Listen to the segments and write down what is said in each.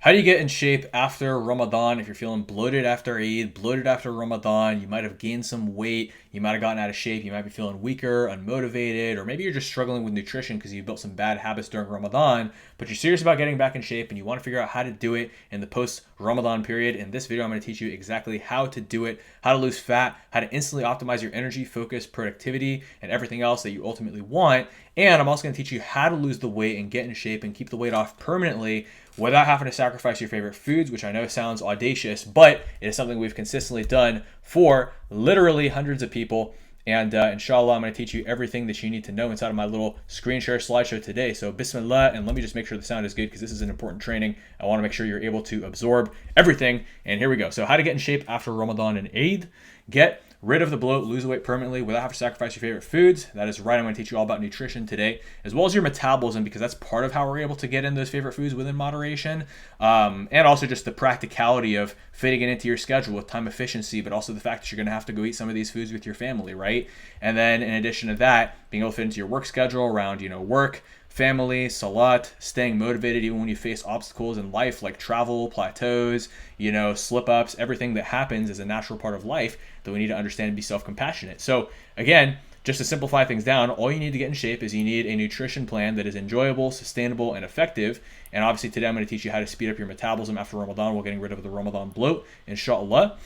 How do you get in shape after Ramadan? If you're feeling bloated after Eid, bloated after Ramadan, you might have gained some weight, you might have gotten out of shape, you might be feeling weaker, unmotivated, or maybe you're just struggling with nutrition because you built some bad habits during Ramadan, but you're serious about getting back in shape and you want to figure out how to do it in the post-Ramadan period. In this video, I'm going to teach you exactly how to do it, how to lose fat, how to instantly optimize your energy, focus, productivity, and everything else that you ultimately want. And I'm also going to teach you how to lose the weight and get in shape and keep the weight off permanently without having to sacrifice your favorite foods, which I know sounds audacious, but it is something we've consistently done for literally hundreds of people. And inshallah, I'm going to teach you everything that you need to know inside of my little screen share slideshow today. So bismillah, and let me just make sure the sound is good because this is an important training. I want to make sure you're able to absorb everything. And here we go. So how to get in shape after Ramadan and Eid. Get rid of the bloat, lose weight permanently without having to sacrifice your favorite foods. That is right. I'm going to teach you all about nutrition today, as well as your metabolism, because that's part of how we're able to get in those favorite foods within moderation. And also just the practicality of fitting it into your schedule with time efficiency, but also the fact that you're going to have to go eat some of these foods with your family, right? And then in addition to that, being able to fit into your work schedule around, work, family, salat, staying motivated even when you face obstacles in life like travel, plateaus, slip-ups. Everything that happens is a natural part of life that we need to understand and be self-compassionate. So again, just to simplify things down, all you need to get in shape is you need a nutrition plan that is enjoyable, sustainable, and effective. And obviously today I'm going to teach you how to speed up your metabolism after Ramadan while getting rid of the Ramadan bloat, inshallah.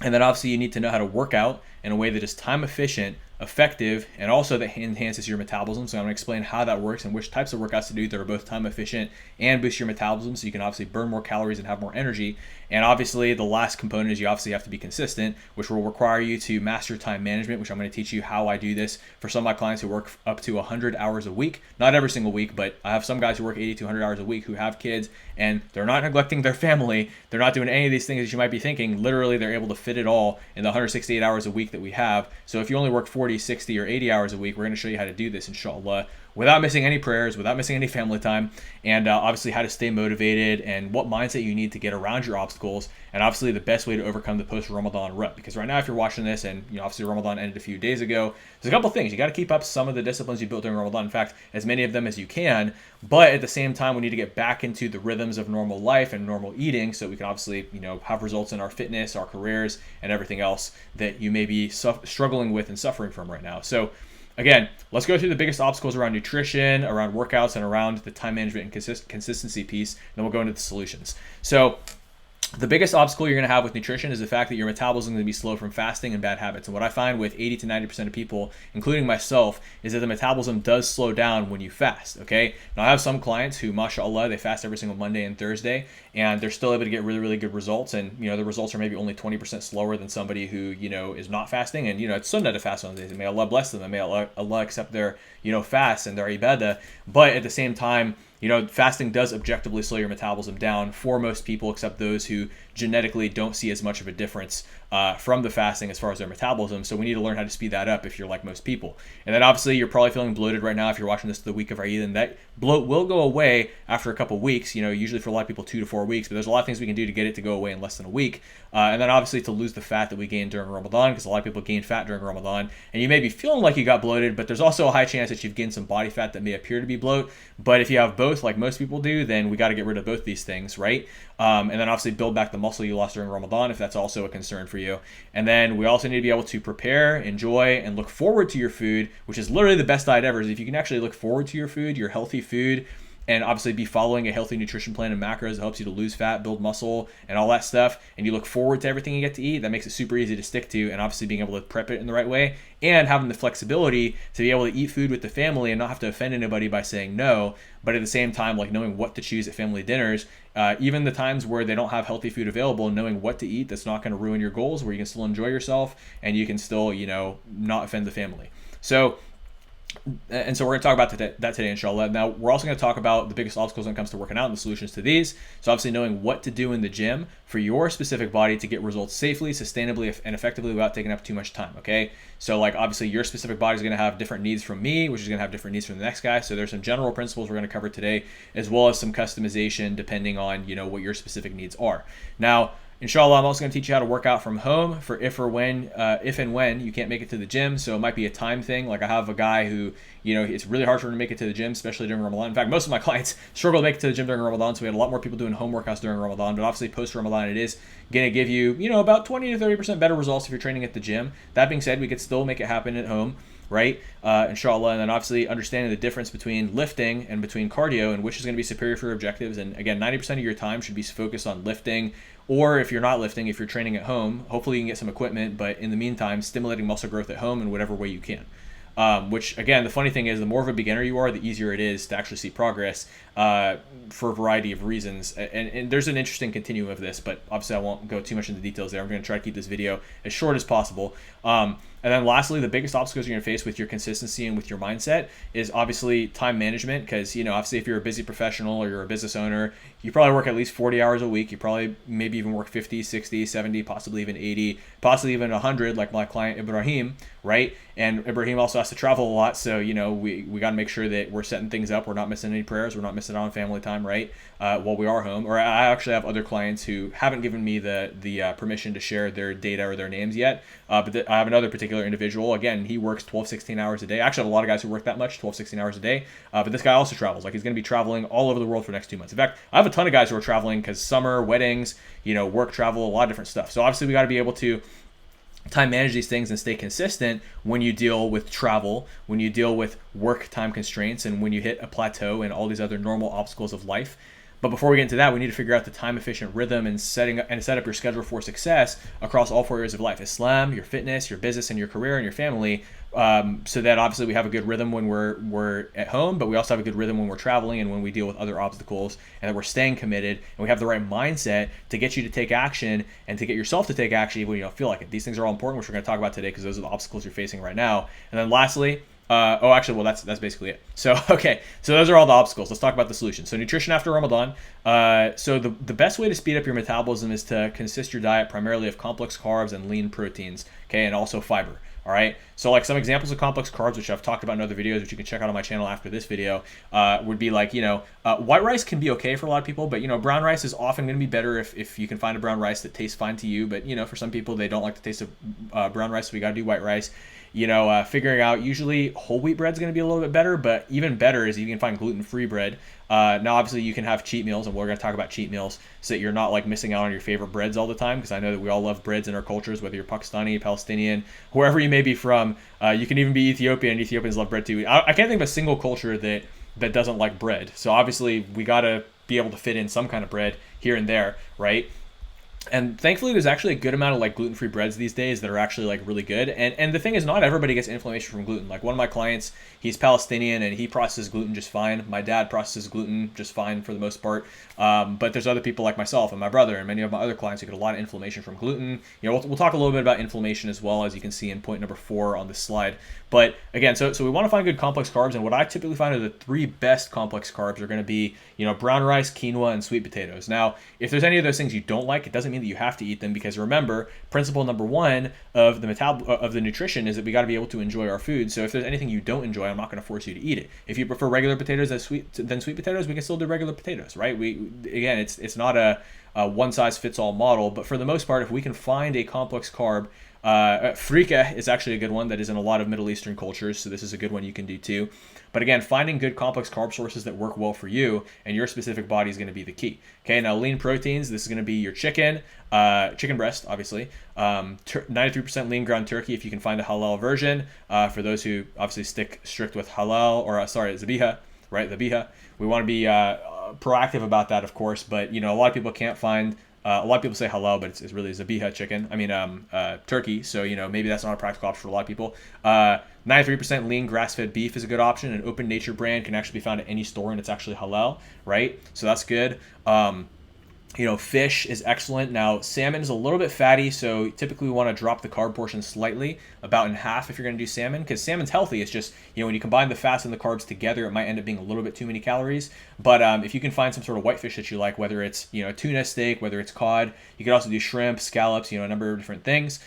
And then obviously you need to know how to work out in a way that is time efficient, effective, and also that enhances your metabolism. So I'm going to explain how that works and which types of workouts to do that are both time efficient and boost your metabolism so you can obviously burn more calories and have more energy. And obviously the last component is you obviously have to be consistent, which will require you to master time management, which I'm going to teach you how I do this for some of my clients who work up to 100 hours a week. Not every single week, but I have some guys who work 80 to 100 hours a week who have kids and they're not neglecting their family. They're not doing any of these things that you might be thinking. Literally, they're able to fit it all in the 168 hours a week that we have. So if you only work 40, 60, or 80 hours a week, we're going to show you how to do this, inshallah, without missing any prayers, without missing any family time, and obviously how to stay motivated and what mindset you need to get around your obstacles, and obviously the best way to overcome the post-Ramadan rut. Because right now, if you're watching this, and obviously Ramadan ended a few days ago, there's a couple things. You got to keep up some of the disciplines you built during Ramadan. In fact, as many of them as you can. But at the same time, we need to get back into the rhythms of normal life and normal eating so we can obviously, have results in our fitness, our careers, and everything else that you may be struggling with and suffering from right now. So again, let's go through the biggest obstacles around nutrition, around workouts, and around the time management and consistency piece. Then we'll go into the solutions. So the biggest obstacle you're going to have with nutrition is the fact that your metabolism is going to be slow from fasting and bad habits. And what I find with 80 to 90% of people, including myself, is that the metabolism does slow down when you fast, okay? Now, I have some clients who, mashallah, they fast every single Monday and Thursday, and they're still able to get really, really good results. And, the results are maybe only 20% slower than somebody who, is not fasting. And, it's sunnah to fast on those days. And may Allah bless them. And may Allah accept their, fast and their ibadah. But at the same time, fasting does objectively slow your metabolism down for most people, except those who genetically don't see as much of a difference from the fasting as far as their metabolism. So we need to learn how to speed that up if you're like most people. And then obviously you're probably feeling bloated right now if you're watching this the week of Eid, and that bloat will go away after a couple weeks, usually for a lot of people 2 to 4 weeks, but there's a lot of things we can do to get it to go away in less than a week. And then obviously to lose the fat that we gained during Ramadan, because a lot of people gain fat during Ramadan, and you may be feeling like you got bloated, but there's also a high chance that you've gained some body fat that may appear to be bloat. But if you have both, like most people do, then we got to get rid of both these things, right? And then obviously build back the muscle you lost during Ramadan if that's also a concern for you. And then we also need to be able to prepare, enjoy, and look forward to your food, which is literally the best diet ever. Is if you can actually look forward to your food, your healthy food, and obviously be following a healthy nutrition plan and macros that helps you to lose fat, build muscle, and all that stuff, and you look forward to everything you get to eat, that makes it super easy to stick to, and obviously being able to prep it in the right way, and having the flexibility to be able to eat food with the family and not have to offend anybody by saying no, but at the same time, like knowing what to choose at family dinners, even the times where they don't have healthy food available, knowing what to eat that's not going to ruin your goals, where you can still enjoy yourself, and you can still, not offend the family. So we're going to talk about that today, inshallah. Now, we're also going to talk about the biggest obstacles when it comes to working out and the solutions to these. So obviously knowing what to do in the gym for your specific body to get results safely, sustainably, and effectively without taking up too much time, okay? So like obviously your specific body is going to have different needs from me, which is going to have different needs from the next guy. So there's some general principles we're going to cover today, as well as some customization depending on, what your specific needs are. Now, Inshallah, I'm also going to teach you how to work out from home for if and when you can't make it to the gym. So it might be a time thing. Like I have a guy who, it's really hard for him to make it to the gym, especially during Ramadan. In fact, most of my clients struggle to make it to the gym during Ramadan. So we had a lot more people doing home workouts during Ramadan. But obviously, post Ramadan, it is going to give you, about 20 to 30% better results if you're training at the gym. That being said, we could still make it happen at home, right? Inshallah. And then obviously understanding the difference between lifting and between cardio and which is going to be superior for your objectives. And again, 90% of your time should be focused on lifting. Or if you're not lifting, if you're training at home, hopefully you can get some equipment. But in the meantime, stimulating muscle growth at home in whatever way you can. Which, again, the funny thing is the more of a beginner you are, the easier it is to actually see progress for a variety of reasons. And there's an interesting continuum of this, but obviously I won't go too much into details there. I'm going to try to keep this video as short as possible. And then lastly, the biggest obstacles you're going to face with your consistency and with your mindset is obviously time management. Because, obviously if you're a busy professional or you're a business owner, you probably work at least 40 hours a week. You probably maybe even work 50, 60, 70, possibly even 80, possibly even 100 like my client Ibrahim, right? And Ibrahim also has to travel a lot. So, we got to make sure that we're setting things up. We're not missing any prayers. We're not missing out on family time, right? While we are home. Or I actually have other clients who haven't given me the permission to share their data or their names yet. But I have another particular individual. Again, he works 12, 16 hours a day. Actually, I have a lot of guys who work that much, 12, 16 hours a day. But this guy also travels. Like he's going to be traveling all over the world for the next 2 months. In fact, I have a ton of guys who are traveling because summer, weddings, work, travel, a lot of different stuff. So obviously we got to be able to time manage these things and stay consistent when you deal with travel, when you deal with work time constraints, and when you hit a plateau and all these other normal obstacles of life. But before we get into that, we need to figure out the time-efficient rhythm and set up your schedule for success across all 4 areas of life: Islam, your fitness, your business, and your career and your family. So that obviously we have a good rhythm when we're at home, but we also have a good rhythm when we're traveling and when we deal with other obstacles, and that we're staying committed and we have the right mindset to get you to take action and to get yourself to take action even when you don't feel like it. These things are all important, which we're going to talk about today because those are the obstacles you're facing right now. And then lastly, that's basically it. So, okay. So those are all the obstacles. Let's talk about the solution. So nutrition after Ramadan. So the best way to speed up your metabolism is to consist your diet primarily of complex carbs and lean proteins. Okay. And also fiber. All right. So like some examples of complex carbs, which I've talked about in other videos, which you can check out on my channel after this video, would be like, white rice can be okay for a lot of people, but, brown rice is often going to be better if you can find a brown rice that tastes fine to you. But, for some people, they don't like the taste of brown rice. So we got to do white rice. Figuring out usually whole wheat bread is going to be a little bit better, but even better is you can find gluten-free bread. Now, obviously, you can have cheat meals, and we're going to talk about cheat meals so that you're not like missing out on your favorite breads all the time, because I know that we all love breads in our cultures, whether you're Pakistani, Palestinian, wherever you may be from. You can even be Ethiopian, and Ethiopians love bread too. I can't think of a single culture that doesn't like bread. So obviously, we got to be able to fit in some kind of bread here and there, right? And thankfully, there's actually a good amount of like gluten-free breads these days that are actually like really good. And the thing is, not everybody gets inflammation from gluten. Like one of my clients, he's Palestinian and he processes gluten just fine. My dad processes gluten just fine for the most part. But there's other people like myself and my brother and many of my other clients who get a lot of inflammation from gluten. We'll talk a little bit about inflammation as well, as you can see in point number 4 on this slide. But again, so we want to find good complex carbs, and what I typically find are the 3 best complex carbs are going to be, brown rice, quinoa, and sweet potatoes. Now, if there's any of those things you don't like, it doesn't mean that you have to eat them, because remember, principle number 1 of the nutrition is that we got to be able to enjoy our food. So if there's anything you don't enjoy, I'm not going to force you to eat it. If you prefer regular potatoes than sweet potatoes, we can still do regular potatoes, right? Again, it's not a one size fits all model, but for the most part, if we can find a complex carb, frika is actually a good one that is in a lot of Middle Eastern cultures, so this is a good one you can do too. But again, finding good complex carb sources that work well for you and your specific body is going to be the key. Okay, now lean proteins, this is going to be your chicken breast, obviously, 93% lean ground turkey if you can find a halal version. For those who obviously strict with halal, or zabiha, right, zabiha. We want to be proactive about that, of course, but a lot of people can't find. A lot of people say halal, but it's really zabiha chicken. Turkey. So, maybe that's not a practical option for a lot of people. 93% lean grass-fed beef is a good option. An Open Nature brand can actually be found at any store, and it's actually halal, right? So that's good. Fish is excellent. Now, salmon is a little bit fatty, so typically we want to drop the carb portion slightly, about in half if you're going to do salmon, because salmon's healthy. It's just, when you combine the fats and the carbs together, it might end up being a little bit too many calories. But if you can find some sort of whitefish that you like, whether it's, tuna steak, whether it's cod, you could also do shrimp, scallops, a number of different things.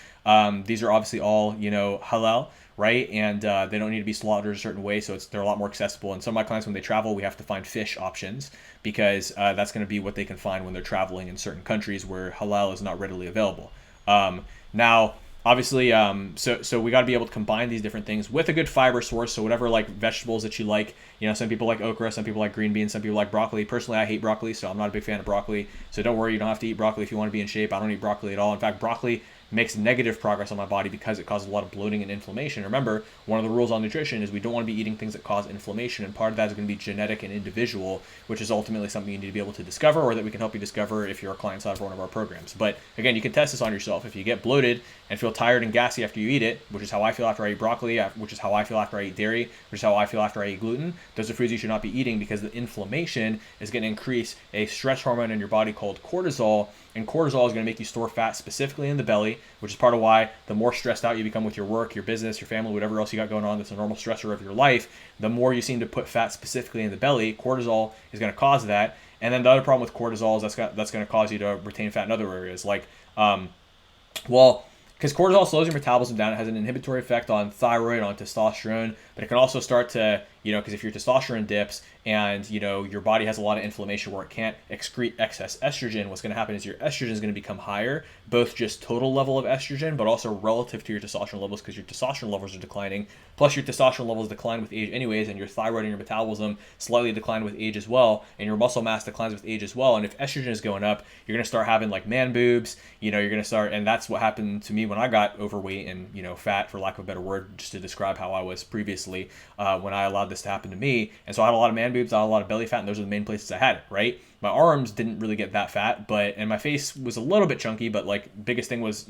These are obviously all, halal, right? And they don't need to be slaughtered a certain way, so they're a lot more accessible. And some of my clients, when they travel, we have to find fish options because that's going to be what they can find when they're traveling in certain countries where halal is not readily available. Now, obviously, so we got to be able to combine these different things with a good fiber source. So whatever like vegetables that you like, some people like okra, some people like green beans, some people like broccoli. Personally, I hate broccoli, so I'm not a big fan of broccoli. So don't worry, you don't have to eat broccoli if you want to be in shape. I don't eat broccoli at all. In fact, broccoli makes negative progress on my body because it causes a lot of bloating and inflammation. Remember, one of the rules on nutrition is we don't want to be eating things that cause inflammation, and part of that is going to be genetic and individual, which is ultimately something you need to be able to discover, or that we can help you discover if you're a client side for one of our programs. But again, you can test this on yourself. If you get bloated and feel tired and gassy after you eat it, which is how I feel after I eat broccoli, which is how I feel after I eat dairy, which is how I feel after I eat gluten, those are foods you should not be eating because the inflammation is going to increase a stress hormone in your body called cortisol, and cortisol is going to make you store fat specifically in the belly, which is part of why the more stressed out you become with your work, your business, your family, whatever else you got going on that's a normal stressor of your life, the more you seem to put fat specifically in the belly. Cortisol is going to cause that. And then the other problem with cortisol is that's going to cause you to retain fat in other areas. Like, because cortisol slows your metabolism down, it has an inhibitory effect on thyroid, on testosterone, but it can also start to, because if your testosterone dips and, your body has a lot of inflammation where it can't excrete excess estrogen, what's going to happen is your estrogen is going to become higher, both just total level of estrogen, but also relative to your testosterone levels because your testosterone levels are declining. Plus your testosterone levels decline with age anyways, and your thyroid and your metabolism slightly decline with age as well, and your muscle mass declines with age as well. And if estrogen is going up, you're going to start having like man boobs, you're going to start, and that's what happened to me when I got overweight and, fat, for lack of a better word, just to describe how I was previously when I allowed this to happen to me. And so I had a lot of man boobs, I had a lot of belly fat, and those are the main places I had it, right? My arms didn't really get that fat, and my face was a little bit chunky, but like biggest thing was,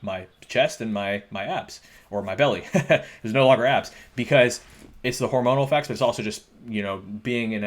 my chest and my abs, or my belly. There's no longer abs because it's the hormonal effects, but it's also just, being in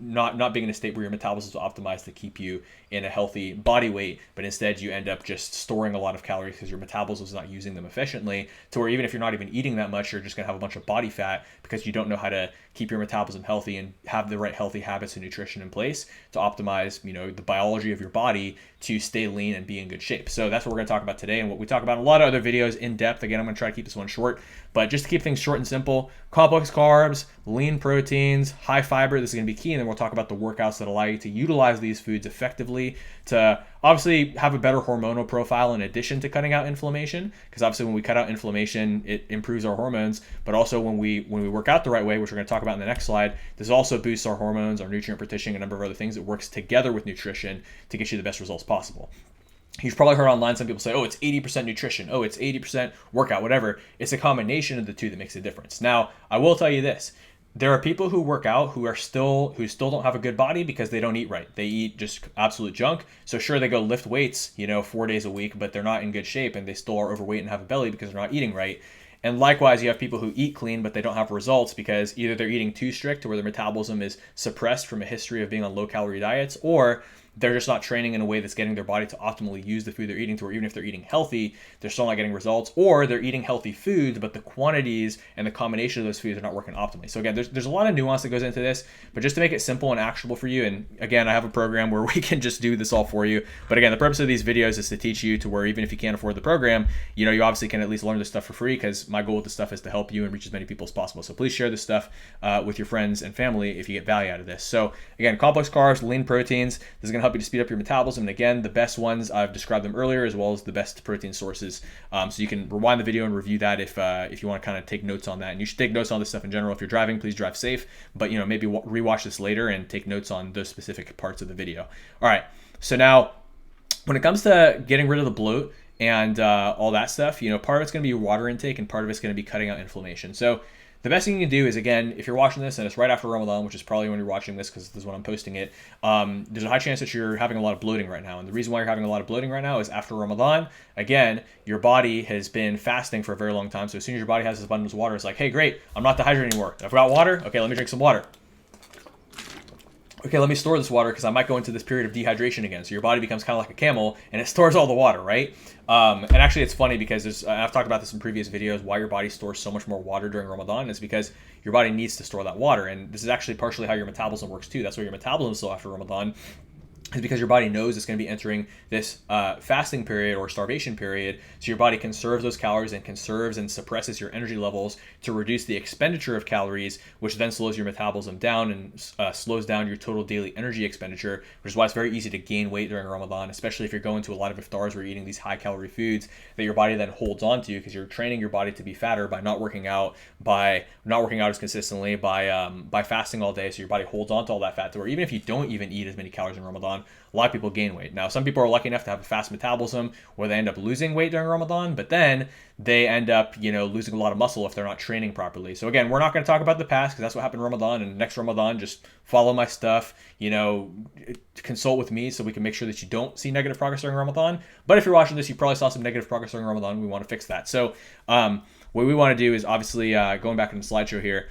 not being in a state where your metabolism is optimized to keep you in a healthy body weight, but instead you end up just storing a lot of calories because your metabolism is not using them efficiently, to where even if you're not even eating that much, you're just going to have a bunch of body fat because you don't know how to keep your metabolism healthy and have the right healthy habits and nutrition in place to optimize, the biology of your body to stay lean and be in good shape. So that's what we're going to talk about today, and what we talk about in a lot of other videos in depth. Again, I'm going to try to keep this one short, but just to keep things short and simple: complex carbs, lean proteins, high fiber. This is going to be key, and then we'll talk about the workouts that allow you to utilize these foods effectively to obviously have a better hormonal profile in addition to cutting out inflammation, because obviously when we cut out inflammation, it improves our hormones, but also when we work out the right way, which we're going to talk about in the next slide, this also boosts our hormones, our nutrient partitioning, a number of other things. It works together with nutrition to get you the best results possible. You've probably heard online some people say, oh, it's 80% nutrition, oh, it's 80% workout, whatever. It's a combination of the two that makes a difference. Now, I will tell you this: there are people who work out who still don't have a good body because they don't eat right. They eat just absolute junk. So sure, they go lift weights, 4 days a week, but they're not in good shape and they still are overweight and have a belly because they're not eating right. And likewise, you have people who eat clean, but they don't have results because either they're eating too strict to where their metabolism is suppressed from a history of being on low-calorie diets, or they're just not training in a way that's getting their body to optimally use the food they're eating, to where even if they're eating healthy, they're still not getting results, or they're eating healthy foods, but the quantities and the combination of those foods are not working optimally. So again, there's a lot of nuance that goes into this, but just to make it simple and actionable for you, and again, I have a program where we can just do this all for you. But again, the purpose of these videos is to teach you to where even if you can't afford the program, you obviously can at least learn this stuff for free, because my goal with this stuff is to help you and reach as many people as possible. So please share this stuff with your friends and family if you get value out of this. So again, complex carbs, lean proteins, this is going to help you to speed up your metabolism. And again, the best ones, I've described them earlier, as well as the best protein sources. So you can rewind the video and review that if you want to kind of take notes on that. And you should take notes on this stuff in general. If you're driving, please drive safe. But maybe rewatch this later and take notes on those specific parts of the video. All right. So now, when it comes to getting rid of the bloat and all that stuff, part of it's going to be water intake, and part of it's going to be cutting out inflammation. So the best thing you can do is, again, if you're watching this and it's right after Ramadan, which is probably when you're watching this because this is when I'm posting it, there's a high chance that you're having a lot of bloating right now. And the reason why you're having a lot of bloating right now is after Ramadan, again, your body has been fasting for a very long time. So as soon as your body has this abundance of water, it's like, hey, great, I'm not dehydrated anymore. I've got water. Okay, let me drink some water. Okay, let me store this water because I might go into this period of dehydration again. So your body becomes kind of like a camel and it stores all the water, right? And actually it's funny because I've talked about this in previous videos, why your body stores so much more water during Ramadan is because your body needs to store that water. And this is actually partially how your metabolism works too. That's why your metabolism is slow after Ramadan, is because your body knows it's going to be entering this fasting period or starvation period. So your body conserves those calories and conserves and suppresses your energy levels to reduce the expenditure of calories, which then slows your metabolism down and slows down your total daily energy expenditure, which is why it's very easy to gain weight during Ramadan, especially if you're going to a lot of iftars where you're eating these high calorie foods that your body then holds on to, because you're training your body to be fatter by not working out as consistently, by fasting all day. So your body holds on to all that fat to where even if you don't even eat as many calories in Ramadan, a lot of people gain weight. Now, some people are lucky enough to have a fast metabolism where they end up losing weight during Ramadan, but then they end up, losing a lot of muscle if they're not training properly. So again, we're not going to talk about the past because that's what happened in Ramadan. And next Ramadan, just follow my stuff, consult with me so we can make sure that you don't see negative progress during Ramadan. But if you're watching this, you probably saw some negative progress during Ramadan. We want to fix that. So what we want to do is obviously, going back in the slideshow here,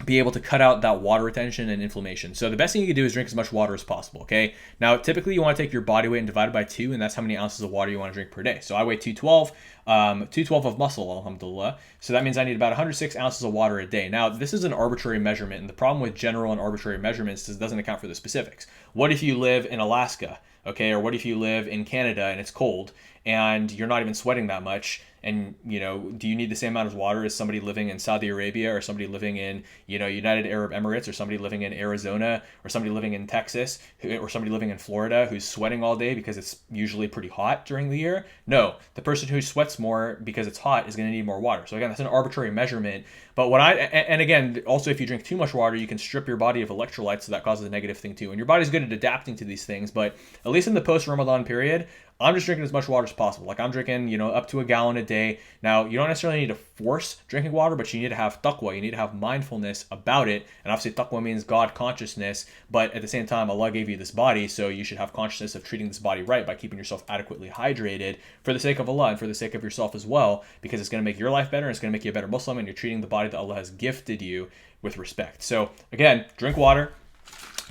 be able to cut out that water retention and inflammation. So the best thing you can do is drink as much water as possible, okay? Now, typically you want to take your body weight and divide it by 2, and that's how many ounces of water you want to drink per day. So I weigh 212, 212 of muscle, alhamdulillah. So that means I need about 106 ounces of water a day. Now, this is an arbitrary measurement, and the problem with general and arbitrary measurements is it doesn't account for the specifics. What if you live in Alaska, okay? Or what if you live in Canada and it's cold and you're not even sweating that much? And, do you need the same amount of water as somebody living in Saudi Arabia or somebody living in, United Arab Emirates or somebody living in Arizona or somebody living in Texas or somebody living in Florida who's sweating all day because it's usually pretty hot during the year? No, the person who sweats more because it's hot is going to need more water. So again, that's an arbitrary measurement. But and again, also if you drink too much water, you can strip your body of electrolytes, so that causes a negative thing too. And your body's good at adapting to these things, but at least in the post-Ramadan period, I'm just drinking as much water as possible. Like I'm drinking, up to a gallon a day. Now, you don't necessarily need to force drinking water, but you need to have taqwa. You need to have mindfulness about it. And obviously taqwa means God consciousness, but at the same time, Allah gave you this body, so you should have consciousness of treating this body right by keeping yourself adequately hydrated for the sake of Allah and for the sake of yourself as well, because it's going to make your life better and it's going to make you a better Muslim, and you're treating the body that Allah has gifted you with respect. So again, drink water.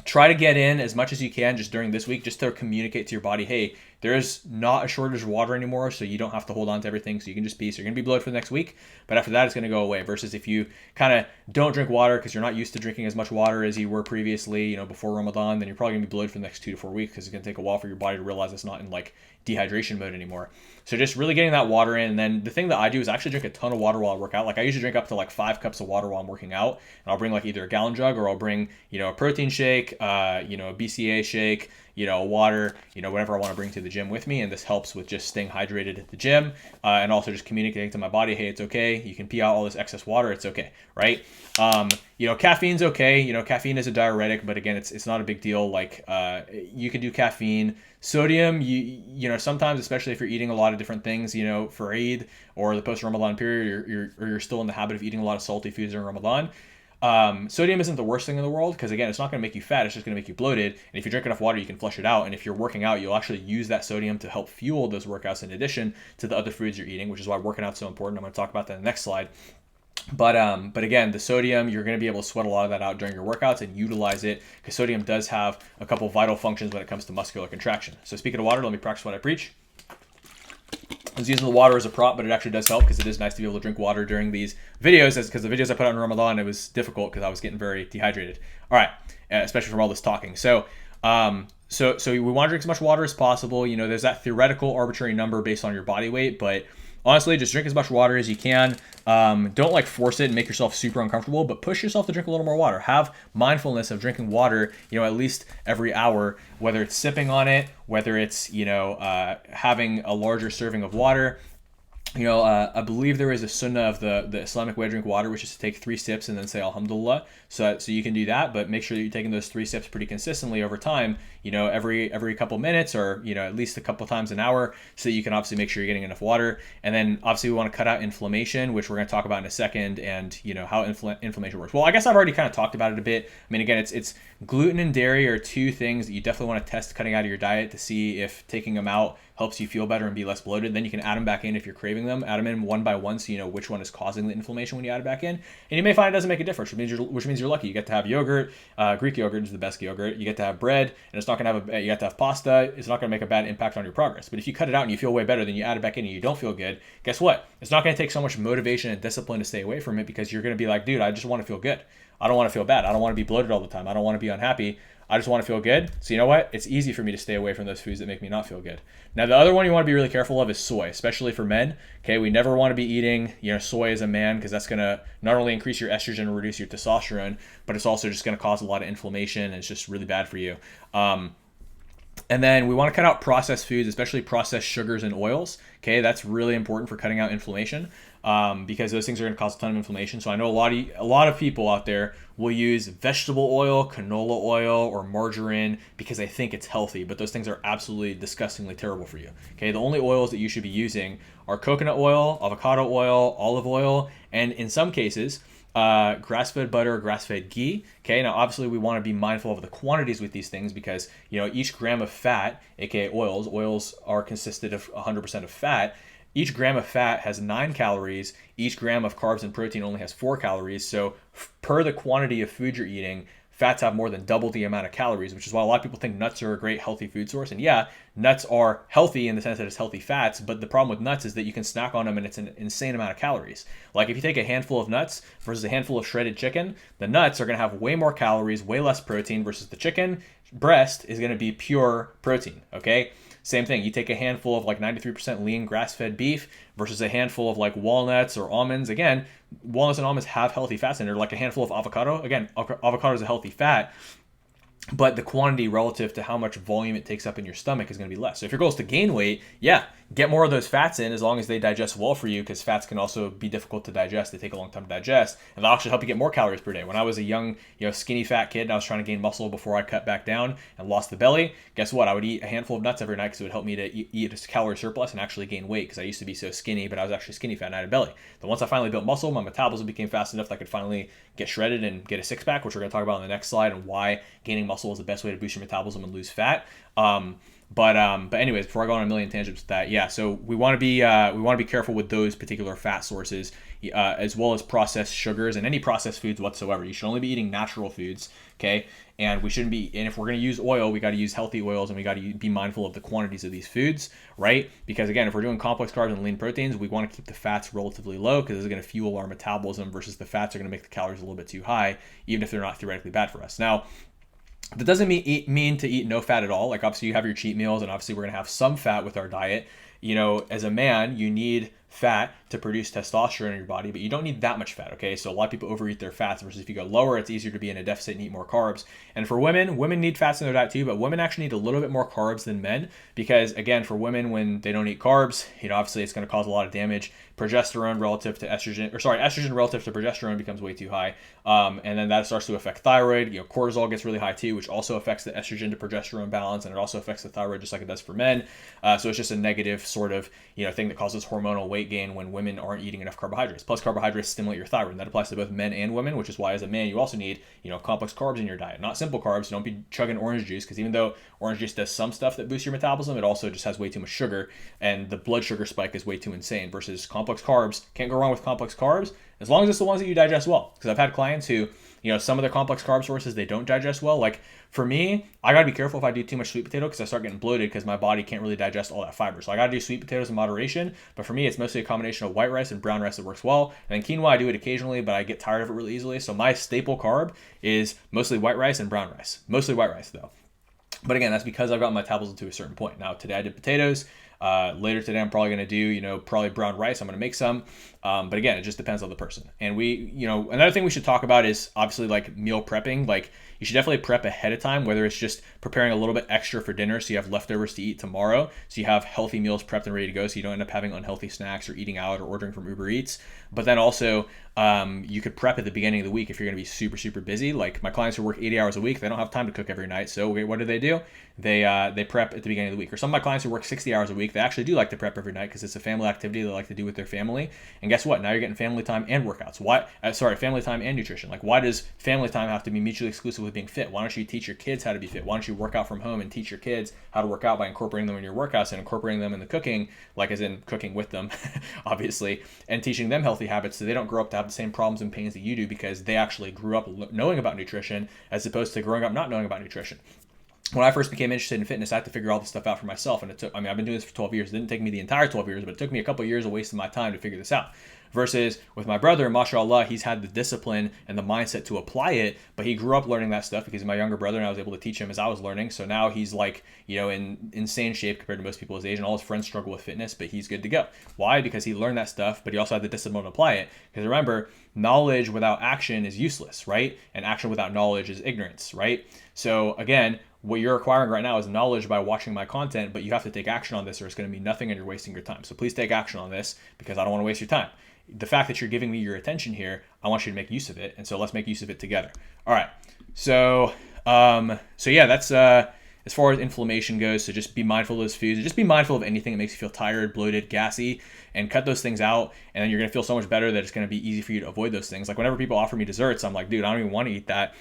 Try to get in as much as you can just during this week, just to communicate to your body, hey, there's not a shortage of water anymore, so you don't have to hold on to everything, so you can just be, so you're going to be bloated for the next week, but after that, it's going to go away, versus if you kind of don't drink water because you're not used to drinking as much water as you were previously, before Ramadan, then you're probably going to be bloated for the next 2 to 4 weeks because it's going to take a while for your body to realize it's not in like dehydration mode anymore. So just really getting that water in. And then the thing that I do is actually drink a ton of water while I work out. Like I usually drink up to like 5 cups of water while I'm working out, and I'll bring like either a gallon jug or I'll bring, a protein shake, a BCA shake, water, whatever I want to bring to the gym with me. And this helps with just staying hydrated at the gym, and also just communicating to my body, hey, it's okay. You can pee out all this excess water. It's okay, right? Caffeine's okay. Caffeine is a diuretic, but again, it's not a big deal. Like you can do caffeine. Sodium, sometimes, especially if you're eating a lot of different things, for Eid or the post-Ramadan period, you're still in the habit of eating a lot of salty foods during Ramadan. Sodium isn't the worst thing in the world because, again, it's not going to make you fat. It's just going to make you bloated. And if you drink enough water, you can flush it out. And if you're working out, you'll actually use that sodium to help fuel those workouts in addition to the other foods you're eating, which is why working out's so important. I'm going to talk about that in the next slide. But again, the sodium, you're going to be able to sweat a lot of that out during your workouts and utilize it, because sodium does have a couple vital functions when it comes to muscular contraction. So speaking of water, let me practice what I preach. I was using the water as a prop, but it actually does help because it is nice to be able to drink water during these videos, because the videos I put out in Ramadan, it was difficult because I was getting very dehydrated. All right, especially from all this talking. So we want to drink as much water as possible. There's that theoretical arbitrary number based on your body weight, but honestly, just drink as much water as you can. Don't force it and make yourself super uncomfortable, but push yourself to drink a little more water. Have mindfulness of drinking water, at least every hour, whether it's sipping on it, whether it's, having a larger serving of water. I believe there is a sunnah of the Islamic way to drink water, which is to take 3 sips and then say Alhamdulillah. So you can do that, but make sure that you're taking those 3 sips pretty consistently over time, every couple minutes, or, at least a couple times an hour, so that you can obviously make sure you're getting enough water. And then obviously we want to cut out inflammation, which we're going to talk about in a second, and, how inflammation works. Well, I guess I've already kind of talked about it a bit. I mean, again, it's gluten and dairy are 2 things that you definitely want to test cutting out of your diet to see if taking them out helps you feel better and be less bloated. Then you can add them back in if you're craving them. Add them in one by one so you know which one is causing the inflammation when you add it back in. And you may find it doesn't make a difference, which means you're lucky. You get to have yogurt. Greek yogurt is the best yogurt. You get to have bread, and it's not going to have you get to have pasta. It's not going to make a bad impact on your progress. But if you cut it out and you feel way better, then you add it back in and you don't feel good, guess what? It's not going to take so much motivation and discipline to stay away from it, because you're going to be like, dude, I just want to feel good. I don't want to feel bad. I don't want to be bloated all the time. I don't want to be unhappy. I just want to feel good. So you know what? It's easy for me to stay away from those foods that make me not feel good. Now, the other one you want to be really careful of is soy, especially for men. Okay, we never want to be eating, soy as a man, because that's going to not only increase your estrogen and reduce your testosterone, but it's also just going to cause a lot of inflammation, and it's just really bad for you. And then we want to cut out processed foods, especially processed sugars and oils. Okay, that's really important for cutting out inflammation, because those things are going to cause a ton of inflammation. So I know a lot of people out there will use vegetable oil, canola oil, or margarine because they think it's healthy, but those things are absolutely disgustingly terrible for you. Okay, the only oils that you should be using are coconut oil, avocado oil, olive oil, and in some cases, grass-fed butter, grass-fed ghee. Okay, now obviously we want to be mindful of the quantities with these things because each gram of fat, aka oils are consisted of 100% of fat. Each gram of fat has 9 calories. Each gram of carbs and protein only has 4 calories. So per the quantity of food you're eating, fats have more than double the amount of calories, which is why a lot of people think nuts are a great healthy food source. And yeah, nuts are healthy in the sense that it's healthy fats, but the problem with nuts is that you can snack on them and it's an insane amount of calories. Like if you take a handful of nuts versus a handful of shredded chicken, the nuts are going to have way more calories, way less protein, versus the chicken breast is going to be pure protein, okay? Same thing, you take a handful of like 93% lean grass-fed beef versus a handful of like walnuts or almonds. Again, walnuts and almonds have healthy fats in there, like a handful of avocado. Again, avocado is a healthy fat, but the quantity relative to how much volume it takes up in your stomach is going to be less. So if your goal is to gain weight, yeah, get more of those fats in as long as they digest well for you, because fats can also be difficult to digest. They take a long time to digest, and they'll actually help you get more calories per day. When I was a young, skinny fat kid and I was trying to gain muscle before I cut back down and lost the belly, guess what? I would eat a handful of nuts every night because it would help me to eat a calorie surplus and actually gain weight, because I used to be so skinny, but I was actually skinny fat and I had a belly. Then once I finally built muscle, my metabolism became fast enough that I could finally get shredded and get a six-pack, which we're going to talk about on the next slide, and why gaining muscle is the best way to boost your metabolism and lose fat. But anyways, before I go on a million tangents with that, yeah. So we want to be careful with those particular fat sources, as well as processed sugars and any processed foods whatsoever. You should only be eating natural foods, okay? And we shouldn't be. And if we're going to use oil, we got to use healthy oils, and we got to be mindful of the quantities of these foods, right? Because again, if we're doing complex carbs and lean proteins, we want to keep the fats relatively low because this is going to fuel our metabolism, versus the fats are going to make the calories a little bit too high, even if they're not theoretically bad for us. Now, that doesn't mean to eat no fat at all. Like obviously you have your cheat meals, and obviously we're going to have some fat with our diet. As a man, you need fat to produce testosterone in your body, but you don't need that much fat, okay? So a lot of people overeat their fats, versus if you go lower, it's easier to be in a deficit and eat more carbs. And for women need fats in their diet too, but women actually need a little bit more carbs than men, because again, for women, when they don't eat carbs, obviously it's going to cause a lot of damage. Estrogen relative to progesterone becomes way too high. And then that starts to affect thyroid. Cortisol gets really high too, which also affects the estrogen to progesterone balance, and it also affects the thyroid just like it does for men. So it's just a negative sort of, thing that causes hormonal weight gain when women aren't eating enough carbohydrates. Plus, carbohydrates stimulate your thyroid, and that applies to both men and women, which is why as a man you also need, complex carbs in your diet. Not simple carbs. Don't be chugging orange juice, because even though orange juice does some stuff that boosts your metabolism, it also just has way too much sugar, and the blood sugar spike is way too insane. Versus complex carbs, can't go wrong with complex carbs as long as it's the ones that you digest well. Because I've had clients who, some of the complex carb sources they don't digest well. Like for me, I gotta be careful if I do too much sweet potato, because I start getting bloated because my body can't really digest all that fiber. So I gotta do sweet potatoes in moderation. But for me, it's mostly a combination of white rice and brown rice that works well. And then quinoa, I do it occasionally, but I get tired of it really easily. So my staple carb is mostly white rice and brown rice. Mostly white rice though. But again, that's because I've got my metabolism to a certain point. Now today I did potatoes. Later today, I'm probably going to do, probably brown rice. I'm going to make some. But again, it just depends on the person. And another thing we should talk about is obviously like meal prepping. Like you should definitely prep ahead of time, whether it's just preparing a little bit extra for dinner so you have leftovers to eat tomorrow. So you have healthy meals prepped and ready to go, so you don't end up having unhealthy snacks or eating out or ordering from Uber Eats. But then also, you could prep at the beginning of the week if you're going to be super, super busy. Like my clients who work 80 hours a week, they don't have time to cook every night. So what do? They prep at the beginning of the week. Or some of my clients who work 60 hours a week, they actually do like to prep every night because it's a family activity they like to do with their family. And guess what? Now you're getting family time and workouts. Family time and nutrition. Like why does family time have to be mutually exclusive with being fit? Why don't you teach your kids how to be fit? Why don't you work out from home and teach your kids how to work out by incorporating them in your workouts and incorporating them in the cooking, like as in cooking with them, obviously, and teaching them healthy habits so they don't grow up to have the same problems and pains that you do, because they actually grew up knowing about nutrition as opposed to growing up not knowing about nutrition. when I first became interested in fitness, I had to figure all this stuff out for myself. And it took, I mean, I've been doing this for 12 years. It didn't take me the entire 12 years, but it took me a couple of years of wasting my time to figure this out. Versus with my brother, mashallah, he's had the discipline and the mindset to apply it, but he grew up learning that stuff because he's my younger brother and I was able to teach him as I was learning. So now he's like, in insane shape compared to most people his age, and all his friends struggle with fitness, but he's good to go. Why? Because he learned that stuff, but he also had the discipline to apply it. Because remember, knowledge without action is useless, right? And action without knowledge is ignorance, right? So again, what you're acquiring right now is knowledge by watching my content, but you have to take action on this or it's going to be nothing and you're wasting your time. So please take action on this because I don't want to waste your time. The fact that you're giving me your attention here, I want you to make use of it. And so let's make use of it together. All right. So yeah, that's as far as inflammation goes. So just be mindful of those foods. Just be mindful of anything that makes you feel tired, bloated, gassy, and cut those things out. And then you're going to feel so much better that it's going to be easy for you to avoid those things. Like whenever people offer me desserts, I'm like, dude, I don't even want to eat that.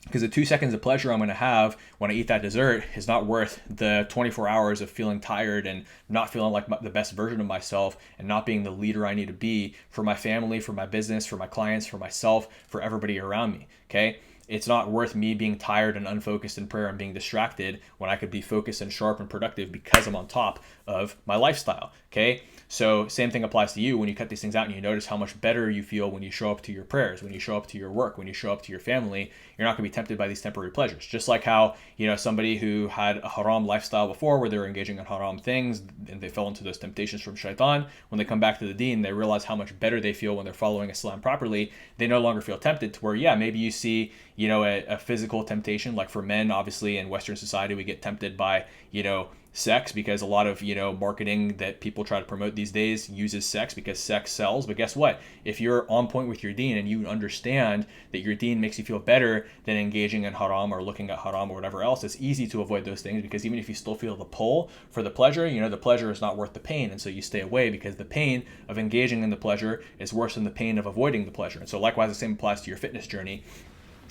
Because the 2 seconds of pleasure I'm going to have when I eat that dessert is not worth the 24 hours of feeling tired and not feeling like the best version of myself and not being the leader I need to be for my family, for my business, for my clients, for myself, for everybody around me. Okay? It's not worth me being tired and unfocused in prayer and being distracted when I could be focused and sharp and productive because I'm on top of my lifestyle. Okay? So same thing applies to you when you cut these things out and you notice how much better you feel when you show up to your prayers, when you show up to your work, when you show up to your family. You're not going to be tempted by these temporary pleasures. Just like how, somebody who had a haram lifestyle before where they were engaging in haram things and they fell into those temptations from shaitan, when they come back to the deen, they realize how much better they feel when they're following Islam properly. They no longer feel tempted to where, maybe you see, a physical temptation. Like for men, obviously in Western society, we get tempted by, sex because a lot of marketing that people try to promote these days uses sex because sex sells. But guess what? If you're on point with your deen and you understand that your deen makes you feel better than engaging in haram or looking at haram or whatever else, it's easy to avoid those things because even if you still feel the pull for the pleasure, the pleasure is not worth the pain, and so you stay away because the pain of engaging in the pleasure is worse than the pain of avoiding the pleasure. And so likewise, the same applies to your fitness journey.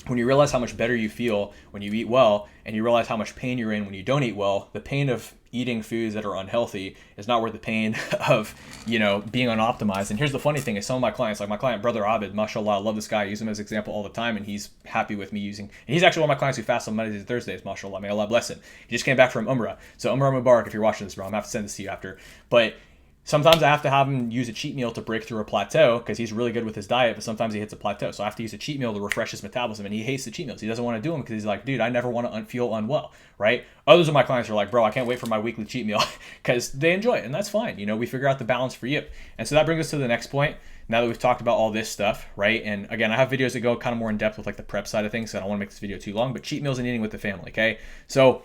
When you realize how much better you feel when you eat well, and you realize how much pain you're in when you don't eat well, the pain of eating foods that are unhealthy is not worth the pain of, being unoptimized. And here's the funny thing is some of my clients, like my client, Brother Abid, mashallah, I love this guy. I use him as an example all the time, and he's happy with me using, and he's actually one of my clients who fasts on Mondays and Thursdays, mashallah, may Allah bless him. He just came back from Umrah. So Umrah Mubarak, if you're watching this, bro, I'm going to have to send this to you after. But sometimes I have to have him use a cheat meal to break through a plateau because he's really good with his diet, but sometimes he hits a plateau. So I have to use a cheat meal to refresh his metabolism, and he hates the cheat meals. He doesn't want to do them because he's like, dude, I never want to feel unwell, right? Others of my clients are like, bro, I can't wait for my weekly cheat meal because they enjoy it, and that's fine. We figure out the balance for you. And so that brings us to the next point. Now that we've talked about all this stuff, right? And again, I have videos that go kind of more in depth with like the prep side of things, so I don't want to make this video too long, but cheat meals and eating with the family, okay? So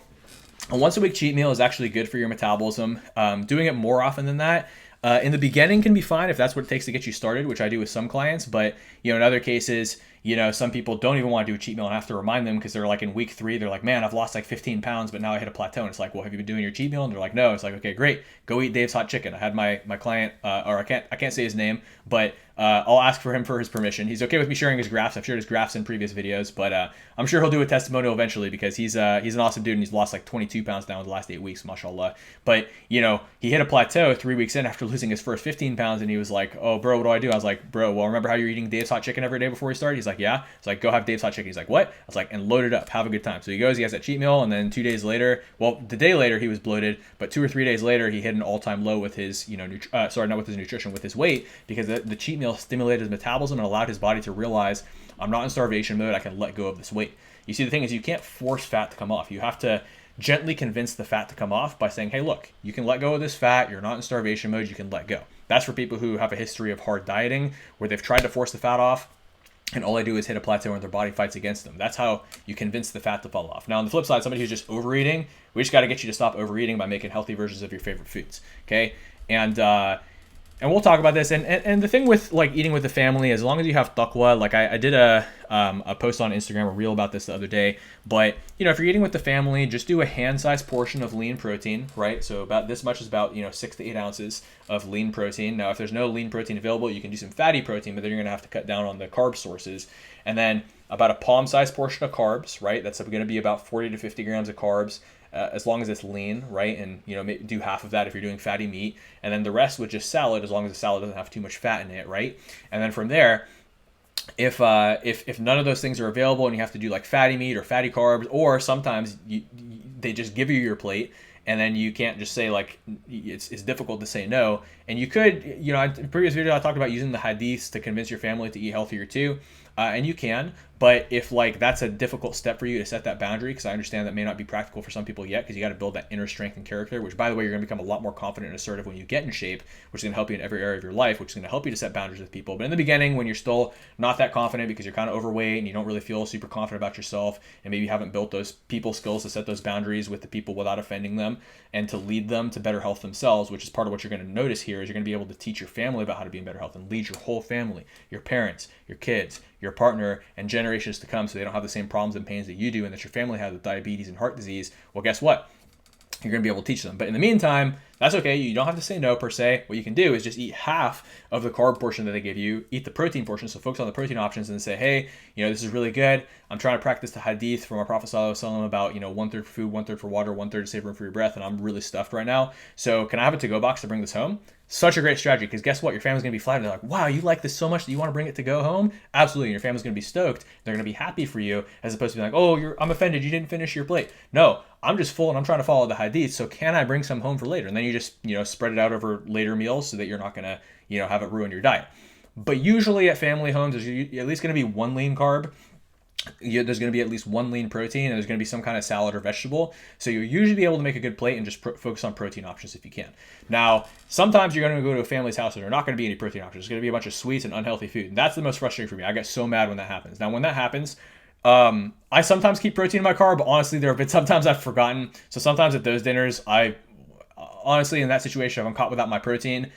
a once a week cheat meal is actually good for your metabolism. Doing it more often than that, in the beginning can be fine if that's what it takes to get you started, which I do with some clients. But, in other cases, some people don't even want to do a cheat meal and have to remind them because they're like in week 3, they're like, man, I've lost like 15 pounds, but now I hit a plateau. And it's like, well, have you been doing your cheat meal? And they're like, no. It's like, okay, great. Go eat Dave's hot chicken. I had my client, or I can't say his name, but I'll ask for him for his permission. He's okay with me sharing his graphs. I've shared his graphs in previous videos, but I'm sure he'll do a testimonial eventually because he's an awesome dude and he's lost like 22 pounds now in the last 8 weeks, mashallah. But, he hit a plateau 3 weeks in after losing his first 15 pounds and he was like, oh, bro, what do I do? I was like, bro, well, remember how you're eating Dave's hot chicken every day before we started? He's like, yeah. It's like, go have Dave's hot chicken. He's like, what? I was like, and load it up. Have a good time. So he goes, he has that cheat meal, and then 2 days later, well, the day later he was bloated, but 2 or 3 days later he hit an all-time low with his, not with his nutrition, with his weight, because the cheat meal stimulated his metabolism and allowed his body to realize, I'm not in starvation mode, I can let go of this weight. You see, the thing is, you can't force fat to come off. You have to gently convince the fat to come off by saying, hey, look, you can let go of this fat, you're not in starvation mode, you can let go. That's for people who have a history of hard dieting, where they've tried to force the fat off, and all they do is hit a plateau and their body fights against them. That's how you convince the fat to fall off. Now, on the flip side, somebody who's just overeating, we just got to get you to stop overeating by making healthy versions of your favorite foods, okay? And we'll talk about this. And the thing with like eating with the family, as long as you have taqwa, like I did a post on Instagram, a reel about this the other day. But if you're eating with the family, just do a hand-sized portion of lean protein, right? So about this much is about 6 to 8 ounces of lean protein. Now, if there's no lean protein available, you can do some fatty protein, but then you're gonna have to cut down on the carb sources. And then about a palm-sized portion of carbs, right? That's going to be about 40 to 50 grams of carbs. As long as it's lean, right? And, do half of that if you're doing fatty meat. And then the rest with just salad, as long as the salad doesn't have too much fat in it, right? And then from there, If none of those things are available and you have to do like fatty meat or fatty carbs, or sometimes they just give you your plate and then you can't just say like it's difficult to say no. And you could, in previous video I talked about using the hadiths to convince your family to eat healthier too, and you can. But if like that's a difficult step for you to set that boundary, because I understand that may not be practical for some people yet, because you got to build that inner strength and character, which by the way, you're going to become a lot more confident and assertive when you get in shape, which is going to help you in every area of your life, which is going to help you to set boundaries with people. But in the beginning, when you're still not that confident because you're kind of overweight and you don't really feel super confident about yourself, and maybe you haven't built those people skills to set those boundaries with the people without offending them and to lead them to better health themselves, which is part of what you're going to notice here, is you're going to be able to teach your family about how to be in better health and lead your whole family, your parents, your kids, your partner, and generations to come, so they don't have the same problems and pains that you do and that your family has with diabetes and heart disease. Well, guess what? You're going to be able to teach them. But in the meantime, that's okay. You don't have to say no per se. What you can do is just eat half of the carb portion that they give you, eat the protein portion. So focus on the protein options and say, hey, this is really good. I'm trying to practice the hadith from our Prophet ﷺ about, 1/3 for food, 1/3 for water, 1/3 to save room for your breath. And I'm really stuffed right now. So can I have a to-go box to bring this home? Such a great strategy, because guess what? Your family's going to be flattered. They're like, wow, you like this so much that you want to bring it to go home? Absolutely. Your family's going to be stoked. They're going to be happy for you, as opposed to being like, oh, I'm offended. You didn't finish your plate. No, I'm just full and I'm trying to follow the hadith. So can I bring some home for later? And then you just, spread it out over later meals so that you're not going to, have it ruin your diet. But usually at family homes, there's at least going to be one lean carb. There's going to be at least one lean protein, and there's going to be some kind of salad or vegetable. So you'll usually be able to make a good plate and just focus on protein options if you can. Now, sometimes you're going to go to a family's house and there's not going to be any protein options. There's going to be a bunch of sweets and unhealthy food. And that's the most frustrating for me. I get so mad when that happens. Now, when that happens, I sometimes keep protein in my car, but honestly, there have been sometimes I've forgotten. So sometimes at those dinners, honestly, in that situation, if I'm caught without my protein,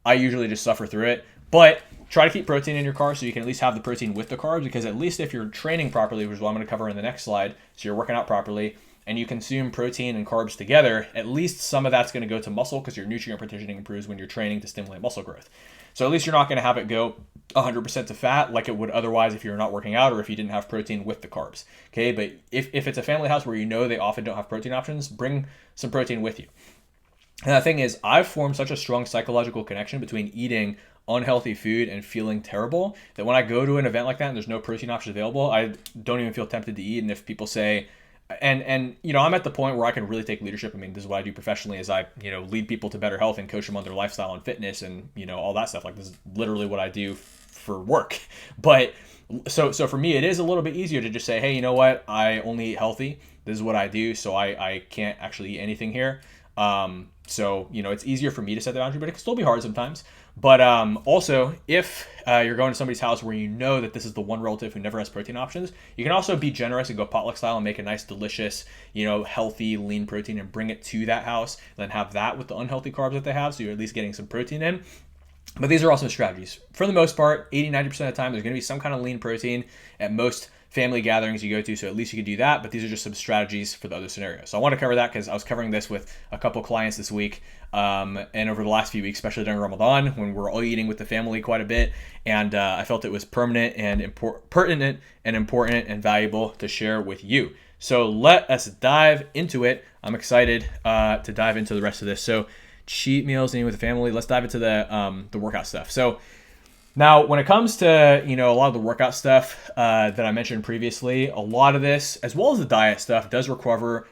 I usually just suffer through it. But try to keep protein in your car so you can at least have the protein with the carbs, because at least if you're training properly, which is what I'm going to cover in the next slide, so you're working out properly and you consume protein and carbs together, at least some of that's going to go to muscle, because your nutrient partitioning improves when you're training to stimulate muscle growth. So at least you're not going to have it go 100% to fat like it would otherwise if you're not working out or if you didn't have protein with the carbs. Okay, but if it's a family house where they often don't have protein options, bring some protein with you. And the thing is, I've formed such a strong psychological connection between eating unhealthy food and feeling terrible that when I go to an event like that and there's no protein options available, I don't even feel tempted to eat. And if people say, and I'm at the point where I can really take leadership. I mean, this is what I do professionally, is I lead people to better health and coach them on their lifestyle and fitness and all that stuff. Like, this is literally what I do for work. But so for me, it is a little bit easier to just say, hey, you know what? I only eat healthy. This is what I do. So I can't actually eat anything here. So it's easier for me to set the boundary, but it can still be hard sometimes. But also, if you're going to somebody's house where you know that this is the one relative who never has protein options, you can also be generous and go potluck style and make a nice, delicious, healthy, lean protein and bring it to that house, and then have that with the unhealthy carbs that they have, so you're at least getting some protein in. But these are also strategies. For the most part, 80-90% of the time, there's going to be some kind of lean protein at most family gatherings you go to, so at least you could do that. But these are just some strategies for the other scenarios. So I want to cover that because I was covering this with a couple clients this week and over the last few weeks, especially during Ramadan, when we're all eating with the family quite a bit, and I felt it was pertinent and important and valuable to share with you. So let us dive into it. I'm excited to dive into the rest of this. So cheat meals, eating with the family. Let's dive into the workout stuff. So now, when it comes to, a lot of the workout stuff that I mentioned previously, a lot of this, as well as the diet stuff, does require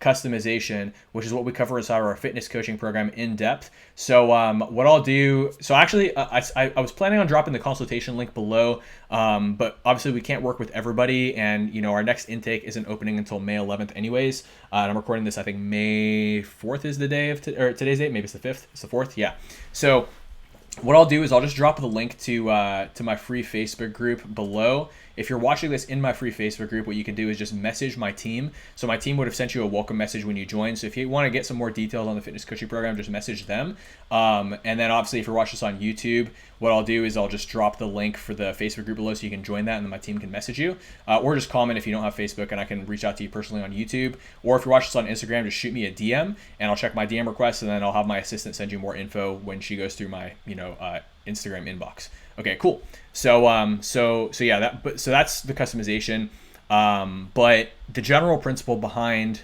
customization, which is what we cover inside our fitness coaching program in depth. So what I'll do, so actually I was planning on dropping the consultation link below, but obviously we can't work with everybody, and our next intake isn't opening until May 11th anyways. And I'm recording this, I think May 4th is the day of today's date. Maybe it's the 5th. It's the 4th. Yeah. So what I'll do is I'll just drop the link to my free Facebook group below. If you're watching this in my free Facebook group, what you can do is just message my team. So my team would have sent you a welcome message when you joined. So if you want to get some more details on the fitness coaching program, just message them. And then obviously if you're watching this on YouTube, what I'll do is I'll just drop the link for the Facebook group below so you can join that, and then my team can message you. Or just comment if you don't have Facebook and I can reach out to you personally on YouTube. Or if you're watching this on Instagram, just shoot me a DM and I'll check my DM requests, and then I'll have my assistant send you more info when she goes through my Instagram inbox. Okay, cool. So yeah, so that's the customization. But the general principle behind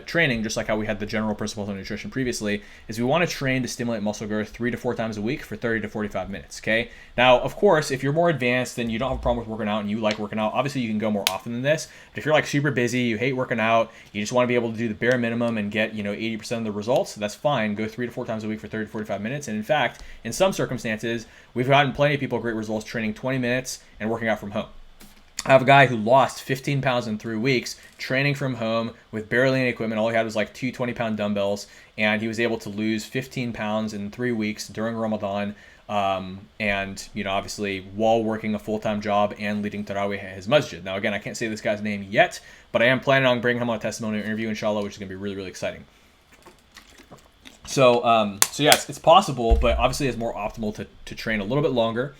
training, just like how we had the general principles on nutrition previously, is we want to train to stimulate muscle growth 3 to 4 times a week for 30 to 45 minutes. Okay. Now, of course, if you're more advanced and you don't have a problem with working out and you like working out, obviously you can go more often than this. But if you're like super busy, you hate working out, you just want to be able to do the bare minimum and get 80% of the results, that's fine. Go 3 to 4 times a week for 30 to 45 minutes. And in fact, in some circumstances, we've gotten plenty of people great results training 20 minutes and working out from home. I have a guy who lost 15 pounds in 3 weeks training from home with barely any equipment. All he had was like two 20-pound dumbbells, and he was able to lose 15 pounds in 3 weeks during Ramadan. And obviously while working a full-time job and leading Tarawih at his masjid. Now, again, I can't say this guy's name yet, but I am planning on bringing him on a testimonial interview, inshallah, which is going to be really, really exciting. So yes, it's possible, but obviously it's more optimal to train a little bit longer.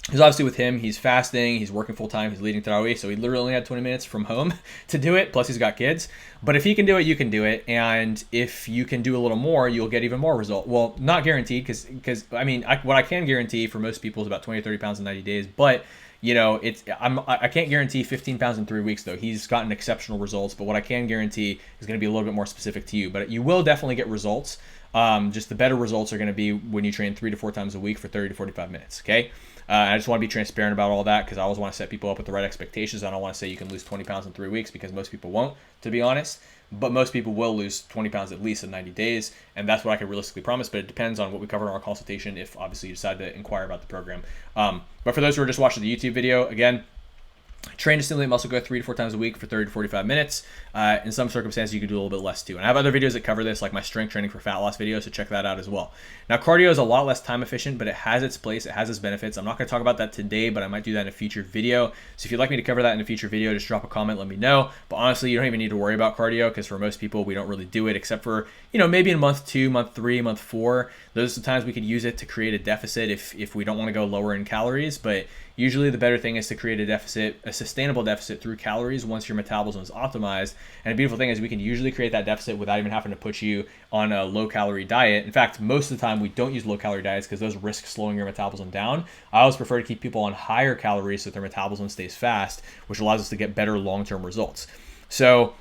Because obviously with him, he's fasting, he's working full-time, he's leading Tarawih, so he literally only had 20 minutes from home to do it, plus he's got kids. But if he can do it, you can do it, and if you can do a little more, you'll get even more result. Well, not guaranteed, because what I can guarantee for most people is about 20 or 30 pounds in 90 days, but I can't guarantee 15 pounds in 3 weeks, though. He's gotten exceptional results, but what I can guarantee is going to be a little bit more specific to you. But you will definitely get results. Just the better results are going to be when you train 3 to 4 times a week for 30 to 45 minutes, okay? I just want to be transparent about all that because I always want to set people up with the right expectations. I don't want to say you can lose 20 pounds in 3 weeks because most people won't, to be honest. But most people will lose 20 pounds at least in 90 days, and that's what I can realistically promise, but it depends on what we cover in our consultation if obviously you decide to inquire about the program. But for those who are just watching the YouTube video, again, train to stimulate muscle growth 3 to 4 times a week for 30 to 45 minutes. In some circumstances, you can do a little bit less too. And I have other videos that cover this, like my strength training for fat loss video, so check that out as well. Now, cardio is a lot less time efficient, but it has its place. It has its benefits. I'm not going to talk about that today, but I might do that in a future video. So if you'd like me to cover that in a future video, just drop a comment, let me know. But honestly, you don't even need to worry about cardio because for most people, we don't really do it except for, maybe in month 2, month 3, month 4. Those are the times we could use it to create a deficit if we don't want to go lower in calories. But usually the better thing is to create a sustainable deficit through calories once your metabolism is optimized. And the beautiful thing is we can usually create that deficit without even having to put you on a low-calorie diet. In fact, most of the time we don't use low-calorie diets because those risk slowing your metabolism down. I always prefer to keep people on higher calories so that their metabolism stays fast, which allows us to get better long-term results. So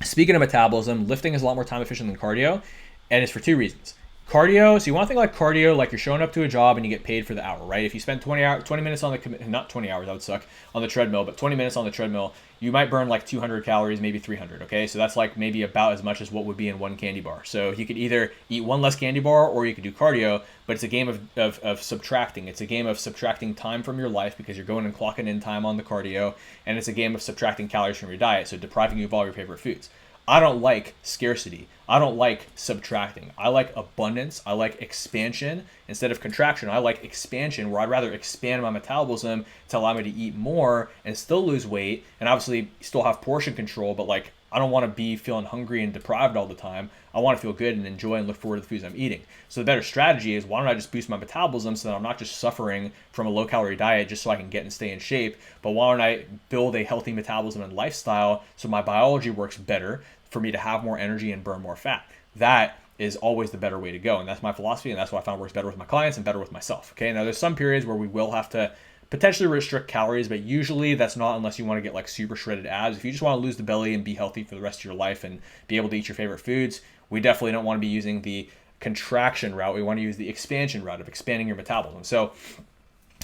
speaking of metabolism, lifting is a lot more time efficient than cardio, and it's for 2 reasons. Cardio, so you want to think like cardio, like you're showing up to a job and you get paid for the hour, right? If you spend 20 minutes on not 20 hours, that would suck, on the treadmill, but 20 minutes on the treadmill, you might burn like 200 calories, maybe 300, okay? So that's like maybe about as much as what would be in one candy bar. So you could either eat one less candy bar or you could do cardio, but it's a game of subtracting. It's a game of subtracting time from your life because you're going and clocking in time on the cardio, and it's a game of subtracting calories from your diet, so depriving you of all your favorite foods. I don't like scarcity. I don't like subtracting. I like abundance. I like expansion instead of contraction. I like expansion where I'd rather expand my metabolism to allow me to eat more and still lose weight and obviously still have portion control, but like I don't want to be feeling hungry and deprived all the time. I want to feel good and enjoy and look forward to the foods I'm eating. So the better strategy is why don't I just boost my metabolism so that I'm not just suffering from a low-calorie diet just so I can get and stay in shape, but why don't I build a healthy metabolism and lifestyle so my biology works better for me to have more energy and burn more fat. That is always the better way to go. And that's my philosophy. And that's what I found works better with my clients and better with myself. Okay. Now there's some periods where we will have to potentially restrict calories, but usually that's not unless you want to get like super shredded abs. If you just want to lose the belly and be healthy for the rest of your life and be able to eat your favorite foods, we definitely don't want to be using the contraction route. We want to use the expansion route of expanding your metabolism. So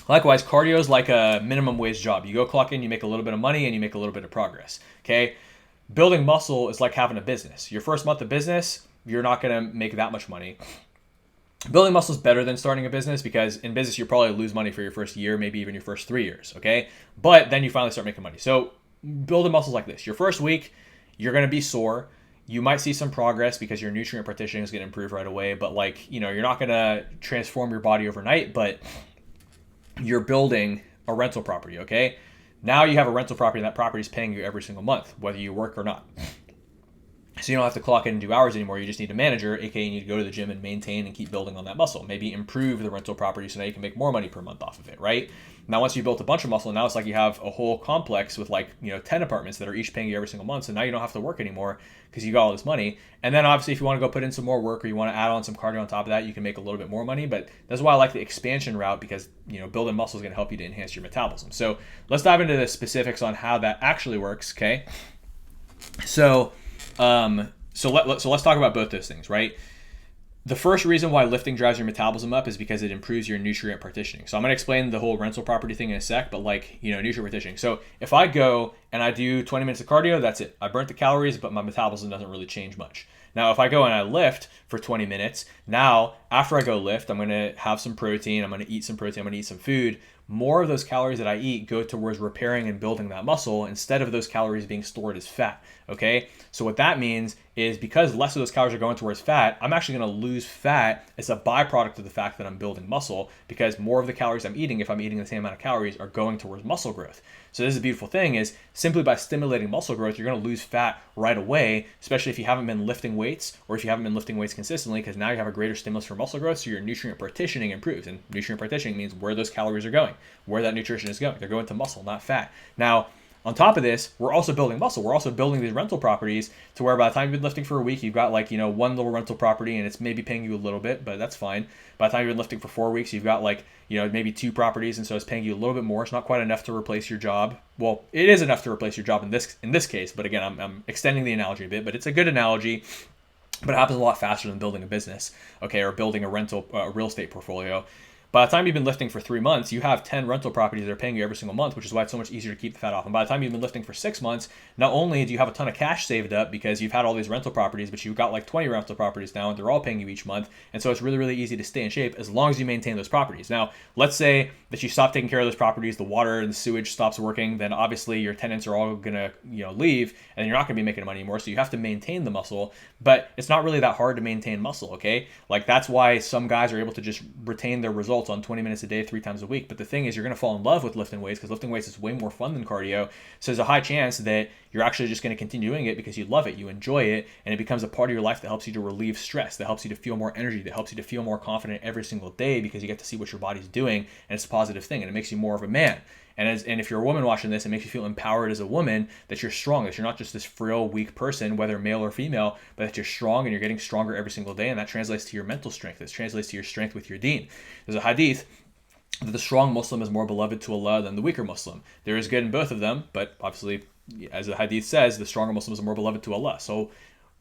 likewise, cardio is like a minimum wage job. You go clock in, you make a little bit of money and you make a little bit of progress. Okay. Building muscle is like having a business. Your first month of business, you're not going to make that much money. Building muscle is better than starting a business because in business, you'll probably lose money for your first year, maybe even your first 3 years, okay? But then you finally start making money. So building muscles like this. Your first week, you're going to be sore. You might see some progress because your nutrient partitioning is going to improve right away. But you're not going to transform your body overnight, but you're building a rental property, okay? Now you have a rental property and that property is paying you every single month, whether you work or not. So you don't have to clock in and do hours anymore. You just need a manager, aka you need to go to the gym and maintain and keep building on that muscle. Maybe improve the rental property so now you can make more money per month off of it, right? Now once you built a bunch of muscle, now it's like you have a whole complex with like 10 apartments that are each paying you every single month. So now you don't have to work anymore because you got all this money. And then obviously if you want to go put in some more work or you want to add on some cardio on top of that, you can make a little bit more money. But that's why I like the expansion route, because building muscle is going to help you to enhance your metabolism. So let's dive into the specifics on how that actually works. Okay. So let's talk about both those things, right? The first reason why lifting drives your metabolism up is because it improves your nutrient partitioning. So I'm going to explain the whole rental property thing in a sec, but nutrient partitioning. So if I go and I do 20 minutes of cardio, that's it. I burnt the calories, but my metabolism doesn't really change much. Now, if I go and I lift for 20 minutes, now after I go lift, I'm going to have some protein. I'm going to eat some protein. I'm going to eat some food. More of those calories that I eat go towards repairing and building that muscle instead of those calories being stored as fat. Okay. So what that means is because less of those calories are going towards fat, I'm actually going to lose fat as a byproduct of the fact that I'm building muscle, because more of the calories I'm eating, if I'm eating the same amount of calories, are going towards muscle growth. So this is a beautiful thing, is simply by stimulating muscle growth, you're going to lose fat right away, especially if you haven't been lifting weights or if you haven't been lifting weights consistently, because now you have a greater stimulus for muscle growth. So your nutrient partitioning improves, and nutrient partitioning means where those calories are going, where that nutrition is going. They're going to muscle, not fat. Now, on top of this, we're also building muscle. We're also building these rental properties to where by the time you've been lifting for a week, you've got one little rental property and it's maybe paying you a little bit, but that's fine. By the time you've been lifting for 4 weeks, you've got maybe 2 properties, and so it's paying you a little bit more. It's not quite enough to replace your job. Well, it is enough to replace your job in this case, but again, I'm extending the analogy a bit, but it's a good analogy. But it happens a lot faster than building a business, okay, or building a real estate portfolio. By the time you've been lifting for 3 months, you have 10 rental properties that are paying you every single month, which is why it's so much easier to keep the fat off. And by the time you've been lifting for 6 months, not only do you have a ton of cash saved up because you've had all these rental properties, but you've got 20 rental properties now, and they're all paying you each month. And so it's really, really easy to stay in shape as long as you maintain those properties. Now, let's say that you stop taking care of those properties, the water and the sewage stops working, then obviously your tenants are all going to leave, and you're not going to be making money anymore. So you have to maintain the muscle, but it's not really that hard to maintain muscle, okay? That's why some guys are able to just retain their results on 20 minutes a day, 3 times a week. But the thing is, you're going to fall in love with lifting weights, because lifting weights is way more fun than cardio. So there's a high chance that you're actually just going to continue doing it because you love it, you enjoy it, and it becomes a part of your life that helps you to relieve stress, that helps you to feel more energy, that helps you to feel more confident every single day because you get to see what your body's doing, and it's a positive thing, and it makes you more of a man. And if you're a woman watching this, it makes you feel empowered as a woman, that you're strong, that you're not just this frail, weak person, whether male or female, but that you're strong and you're getting stronger every single day. And that translates to your mental strength. That translates to your strength with your deen. There's a hadith that the strong Muslim is more beloved to Allah than the weaker Muslim. There is good in both of them, but obviously, as the hadith says, the stronger Muslim is more beloved to Allah. So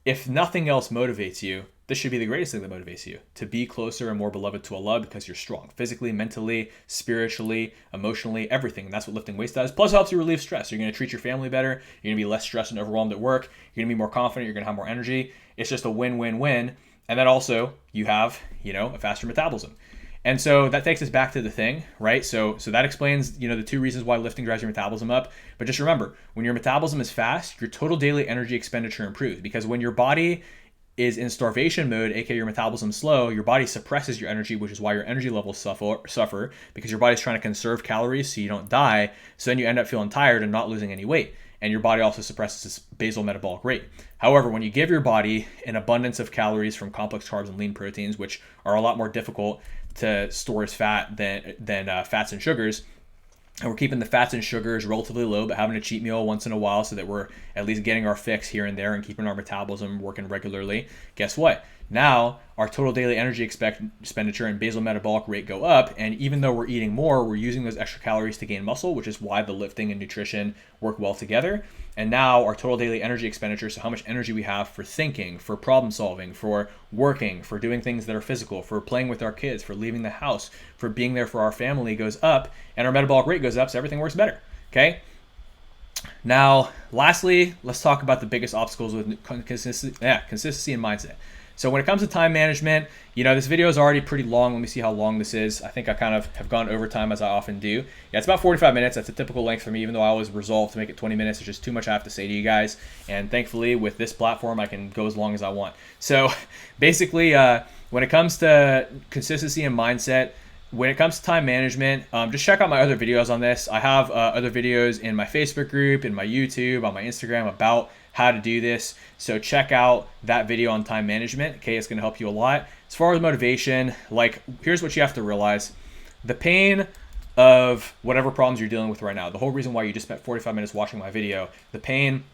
if nothing else motivates you, this should be the greatest thing that motivates you, to be closer and more beloved to Allah, because you're strong physically, mentally, spiritually, emotionally, everything. And that's what lifting weights does. Plus, it helps you relieve stress. You're going to treat your family better. You're going to be less stressed and overwhelmed at work. You're going to be more confident. You're going to have more energy. It's just a win-win-win. And then also, you have, a faster metabolism. And so that takes us back to the thing, right? So that explains, the 2 reasons why lifting drives your metabolism up. But just remember, when your metabolism is fast, your total daily energy expenditure improves, because when your body is in starvation mode, aka your metabolism slow, your body suppresses your energy, which is why your energy levels suffer, because your body's trying to conserve calories so you don't die. So then you end up feeling tired and not losing any weight. And your body also suppresses this basal metabolic rate. However, when you give your body an abundance of calories from complex carbs and lean proteins, which are a lot more difficult to store as fat than fats and sugars, and we're keeping the fats and sugars relatively low, but having a cheat meal once in a while so that we're at least getting our fix here and there and keeping our metabolism working regularly, guess what? Now, our total daily energy expenditure and basal metabolic rate go up, and even though we're eating more, we're using those extra calories to gain muscle, which is why the lifting and nutrition work well together. And now our total daily energy expenditure, so how much energy we have for thinking, for problem solving, for working, for doing things that are physical, for playing with our kids, for leaving the house, for being there for our family, goes up, and our metabolic rate goes up, so everything works better, okay? Now, lastly, let's talk about the biggest obstacles with consistency and mindset. So when it comes to time management, this video is already pretty long. Let me see how long this is. I think I kind of have gone over time, as I often do. Yeah, it's about 45 minutes. That's a typical length for me, even though I always resolve to make it 20 minutes. There's just too much I have to say to you guys. And thankfully, with this platform, I can go as long as I want. So basically, when it comes to consistency and mindset, when it comes to time management, just check out my other videos on this. I have other videos in my Facebook group, in my YouTube, on my Instagram about how to do this. So check out that video on time management. Okay, it's going to help you a lot. As far as motivation, like, here's what you have to realize. The pain of whatever problems you're dealing with right now, the whole reason why you just spent 45 minutes watching my video, the pain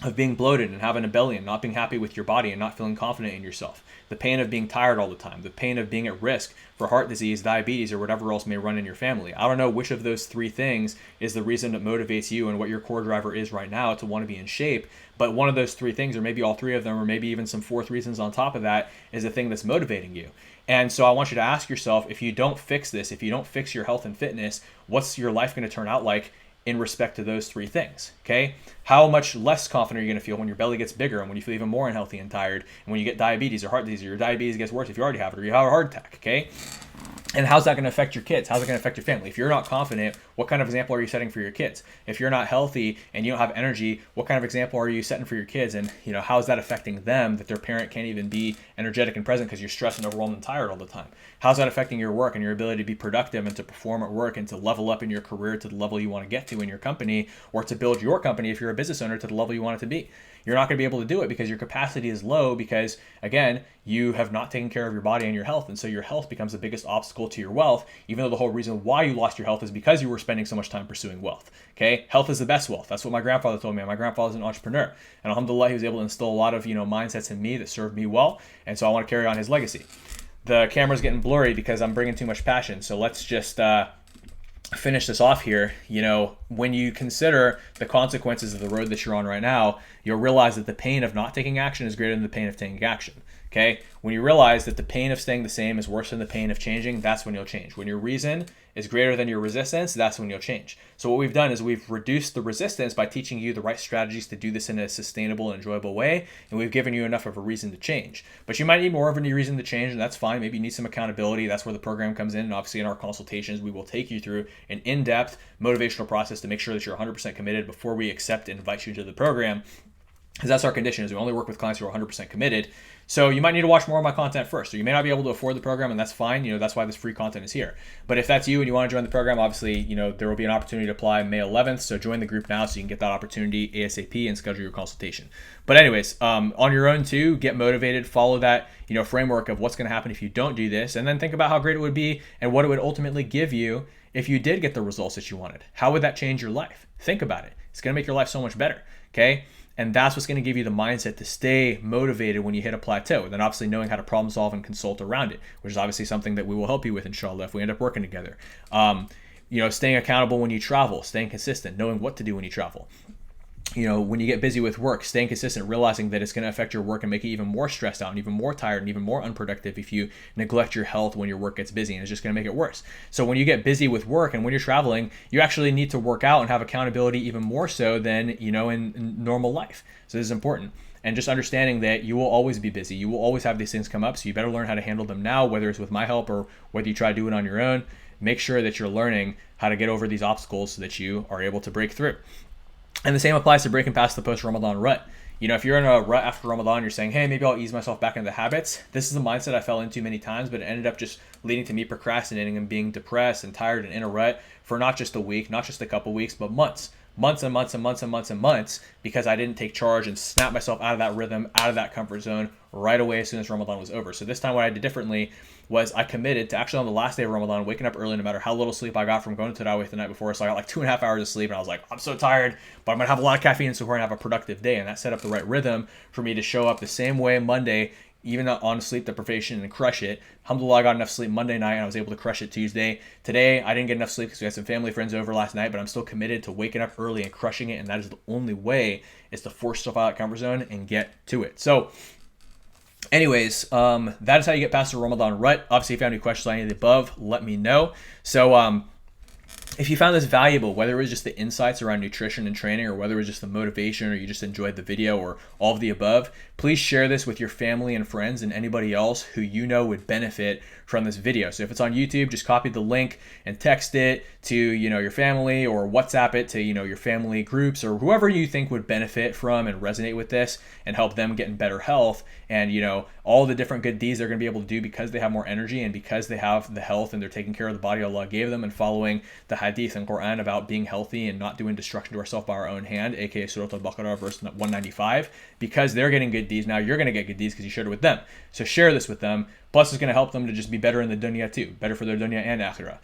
of being bloated and having a belly and not being happy with your body and not feeling confident in yourself, the pain of being tired all the time, the pain of being at risk for heart disease, diabetes, or whatever else may run in your family. I don't know which of those three things is the reason that motivates you and what your core driver is right now to want to be in shape. But one of those three things, or maybe all three of them, or maybe even some fourth reasons on top of that, is the thing that's motivating you. And so I want you to ask yourself, if you don't fix this, if you don't fix your health and fitness, what's your life going to turn out like in respect to those three things? Okay, how much less confident are you going to feel when your belly gets bigger and when you feel even more unhealthy and tired, and when you get diabetes or heart disease, or your diabetes gets worse if you already have it, or you have a heart attack? Okay, and how's that going to affect your kids? How's it going to affect your family? If you're not confident, what kind of example are you setting for your kids? If you're not healthy and you don't have energy, what kind of example are you setting for your kids? And how is that affecting them, that their parent can't even be energetic and present because you're stressed and overwhelmed and tired all the time? How's that affecting your work and your ability to be productive and to perform at work and to level up in your career to the level you want to get to in your company, or to build your company if you're a business owner to the level you want it to be? You're not going to be able to do it because your capacity is low, because again, you have not taken care of your body and your health. And so your health becomes the biggest obstacle to your wealth, even though the whole reason why you lost your health is because you were spending so much time pursuing wealth. Okay, health is the best wealth. That's what my grandfather told me. My grandfather's an entrepreneur, and alhamdulillah, he was able to instill a lot of mindsets in me that served me well. And so I want to carry on his legacy. The camera's getting blurry because I'm bringing too much passion. So let's just finish this off here. When you consider the consequences of the road that you're on right now, you'll realize that the pain of not taking action is greater than the pain of taking action. Okay, when you realize that the pain of staying the same is worse than the pain of changing, that's when you'll change. When your reason is greater than your resistance, that's when you'll change. So what we've done is we've reduced the resistance by teaching you the right strategies to do this in a sustainable and enjoyable way, and we've given you enough of a reason to change. But you might need more of a reason to change, and that's fine. Maybe you need some accountability. That's where the program comes in, and obviously in our consultations, we will take you through an in-depth motivational process to make sure that you're 100% committed before we accept and invite you to the program. Because that's our condition, is we only work with clients who are 100% committed. So you might need to watch more of my content first, or you may not be able to afford the program, and that's fine. That's why this free content is here. But if that's you and you want to join the program, obviously, there will be an opportunity to apply May 11th. So join the group now so you can get that opportunity ASAP and schedule your consultation. But anyways, on your own too, get motivated, follow that, framework of what's going to happen if you don't do this, and then think about how great it would be and what it would ultimately give you if you did get the results that you wanted. How would that change your life? Think about it. It's going to make your life so much better. Okay. And that's what's going to give you the mindset to stay motivated when you hit a plateau. Then obviously knowing how to problem solve and consult around it, which is obviously something that we will help you with, inshallah, if we end up working together. Staying accountable when you travel, staying consistent, knowing what to do when you travel. When you get busy with work, staying consistent, realizing that it's going to affect your work and make you even more stressed out and even more tired and even more unproductive if you neglect your health when your work gets busy, and it's just going to make it worse. So when you get busy with work and when you're traveling, you actually need to work out and have accountability even more so than, in normal life. So this is important. And just understanding that you will always be busy. You will always have these things come up. So you better learn how to handle them now, whether it's with my help or whether you try to do it on your own. Make sure that you're learning how to get over these obstacles so that you are able to break through. And the same applies to breaking past the post-Ramadan rut. If you're in a rut after Ramadan, you're saying, hey, maybe I'll ease myself back into the habits. This is a mindset I fell into many times, but it ended up just leading to me procrastinating and being depressed and tired and in a rut for not just a week, not just a couple weeks, but months and months and months and months and months, because I didn't take charge and snap myself out of that rhythm, out of that comfort zone right away as soon as Ramadan was over. So this time what I did differently was I committed to actually on the last day of Ramadan, waking up early no matter how little sleep I got from going to Tarawih the night before. So I got like 2.5 hours of sleep, and I was like, I'm so tired, but I'm going to have a lot of caffeine so we're going to have a productive day. And that set up the right rhythm for me to show up the same way Monday, even on sleep deprivation, and crush it. Alhamdulillah, I got enough sleep Monday night and I was able to crush it Tuesday. Today, I didn't get enough sleep because we had some family friends over last night, but I'm still committed to waking up early and crushing it. And that is the only way, is to force yourself out of that comfort zone and get to it. So anyways, that is how you get past the Ramadan rut. Obviously, if you have any questions on any of the above, let me know. So if you found this valuable, whether it was just the insights around nutrition and training, or whether it was just the motivation, or you just enjoyed the video, or all of the above, please share this with your family and friends and anybody else who you know would benefit from this video. So if it's on YouTube, just copy the link and text it to, your family, or WhatsApp it to, your family groups, or whoever you think would benefit from and resonate with this and help them get in better health. And, all the different good deeds they're going to be able to do because they have more energy and because they have the health and they're taking care of the body Allah gave them and following the hadith and Quran about being healthy and not doing destruction to ourselves by our own hand, aka Surah Al-Baqarah verse 195, because they're getting good deeds. Now you're going to get good deeds because you shared it with them. So share this with them. Plus, it's going to help them to just be better in the dunya too, better for their dunya and akhirah.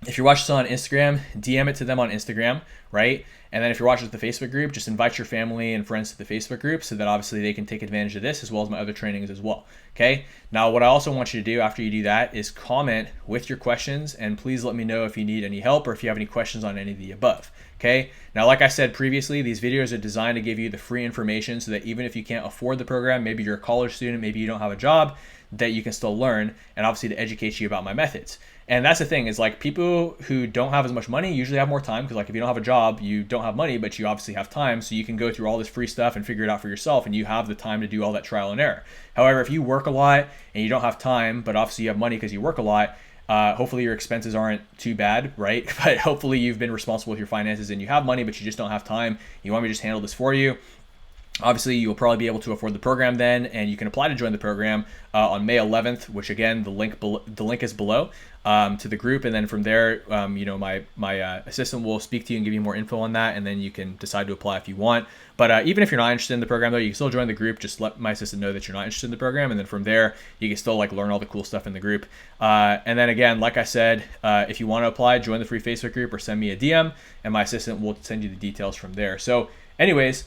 If you're watching this on Instagram, DM it to them on Instagram, right? And then if you're watching the Facebook group, just invite your family and friends to the Facebook group so that obviously they can take advantage of this as well as my other trainings as well, okay? Now, what I also want you to do after you do that is comment with your questions, and please let me know if you need any help or if you have any questions on any of the above, okay? Now, like I said previously, these videos are designed to give you the free information so that even if you can't afford the program, maybe you're a college student, maybe you don't have a job, that you can still learn, and obviously to educate you about my methods. And that's the thing, is like people who don't have as much money usually have more time, because like if you don't have a job, you don't have money, but you obviously have time, so you can go through all this free stuff and figure it out for yourself, and you have the time to do all that trial and error. However, if you work a lot and you don't have time, but obviously you have money because you work a lot, hopefully your expenses aren't too bad, right? But hopefully you've been responsible with your finances and you have money, but you just don't have time. You want me to just handle this for you? Obviously, you'll probably be able to afford the program then, and you can apply to join the program on May 11th, which again, the link is below to the group. And then from there, my assistant will speak to you and give you more info on that, and then you can decide to apply if you want. But even if you're not interested in the program, though, you can still join the group. Just let my assistant know that you're not interested in the program, and then from there, you can still like learn all the cool stuff in the group. And then again, like I said, if you want to apply, join the free Facebook group or send me a DM, and my assistant will send you the details from there. So anyways,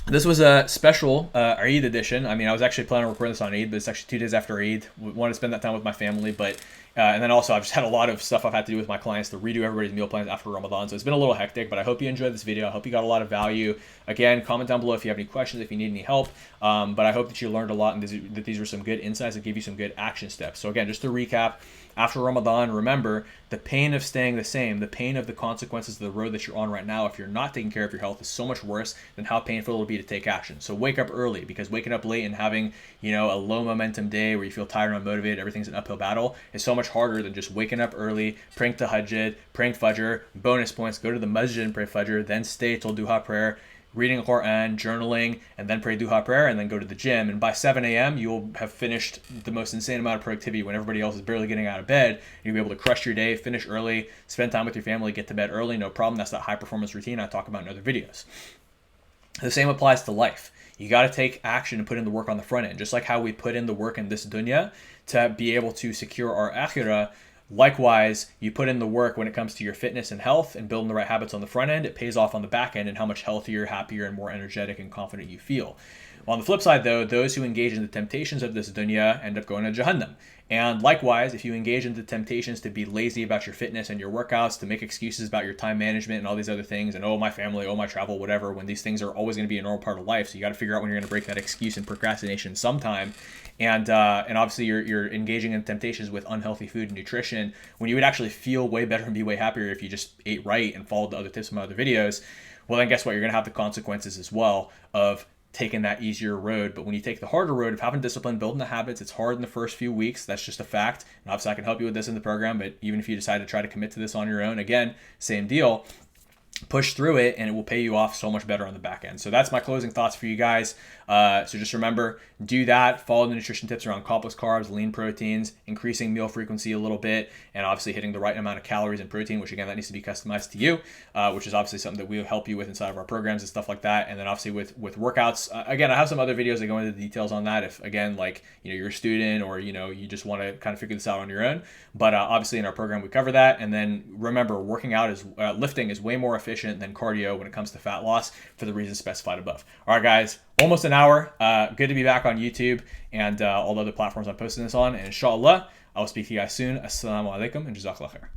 this was a special Eid edition. I mean, I was actually planning on recording this on Eid, but it's actually 2 days after Eid. We wanted to spend that time with my family, but and then also I've just had a lot of stuff I've had to do with my clients to redo everybody's meal plans after Ramadan. So it's been a little hectic, but I hope you enjoyed this video. I hope you got a lot of value. Again, comment down below if you have any questions, if you need any help. But I hope that you learned a lot and that these were some good insights that give you some good action steps. So again, just to recap, after Ramadan, remember the pain of staying the same, the pain of the consequences of the road that you're on right now, if you're not taking care of your health, is so much worse than how painful it'll be to take action. So wake up early, because waking up late and having, a low momentum day where you feel tired and unmotivated, everything's an uphill battle, is so much harder than just waking up early, praying tahajjud, praying fajr, bonus points, go to the masjid and pray fajr, then stay till duha prayer, reading a Quran, journaling, and then pray duha prayer, and then go to the gym. And by 7 a.m., you'll have finished the most insane amount of productivity when everybody else is barely getting out of bed. You'll be able to crush your day, finish early, spend time with your family, get to bed early, no problem. That's that high performance routine I talk about in other videos. The same applies to life. You got to take action and put in the work on the front end. Just like how we put in the work in this dunya to be able to secure our akhirah, likewise, you put in the work when it comes to your fitness and health and building the right habits on the front end. It pays off on the back end and how much healthier, happier, and more energetic and confident you feel. Well, on the flip side, though, those who engage in the temptations of this dunya end up going to Jahannam. And likewise, if you engage in the temptations to be lazy about your fitness and your workouts, to make excuses about your time management and all these other things, and oh, my family, oh, my travel, whatever, when these things are always going to be a normal part of life. So you got to figure out when you're going to break that excuse and procrastination sometime. And obviously you're engaging in temptations with unhealthy food and nutrition when you would actually feel way better and be way happier if you just ate right and followed the other tips from my other videos. Well, then guess what? You're going to have the consequences as well of taking that easier road. But when you take the harder road of having discipline, building the habits, it's hard in the first few weeks. That's just a fact. And obviously I can help you with this in the program, but even if you decide to try to commit to this on your own, again, same deal. Push through it and it will pay you off so much better on the back end. So that's my closing thoughts for you guys. So just remember, do that. Follow the nutrition tips around complex carbs, lean proteins, increasing meal frequency a little bit, and obviously hitting the right amount of calories and protein, which again, that needs to be customized to you, which is obviously something that we'll help you with inside of our programs and stuff like that. And then obviously with workouts, again, I have some other videos that go into the details on that. If again, like, you're a student or, you just want to kind of figure this out on your own. But obviously in our program, we cover that. And then remember, working out is lifting is way more efficient than cardio when it comes to fat loss for the reasons specified above. All right, guys, almost an hour. Good to be back on YouTube and all the other platforms I'm posting this on. And inshallah, I will speak to you guys soon. Assalamu alaikum and jazakallah khair.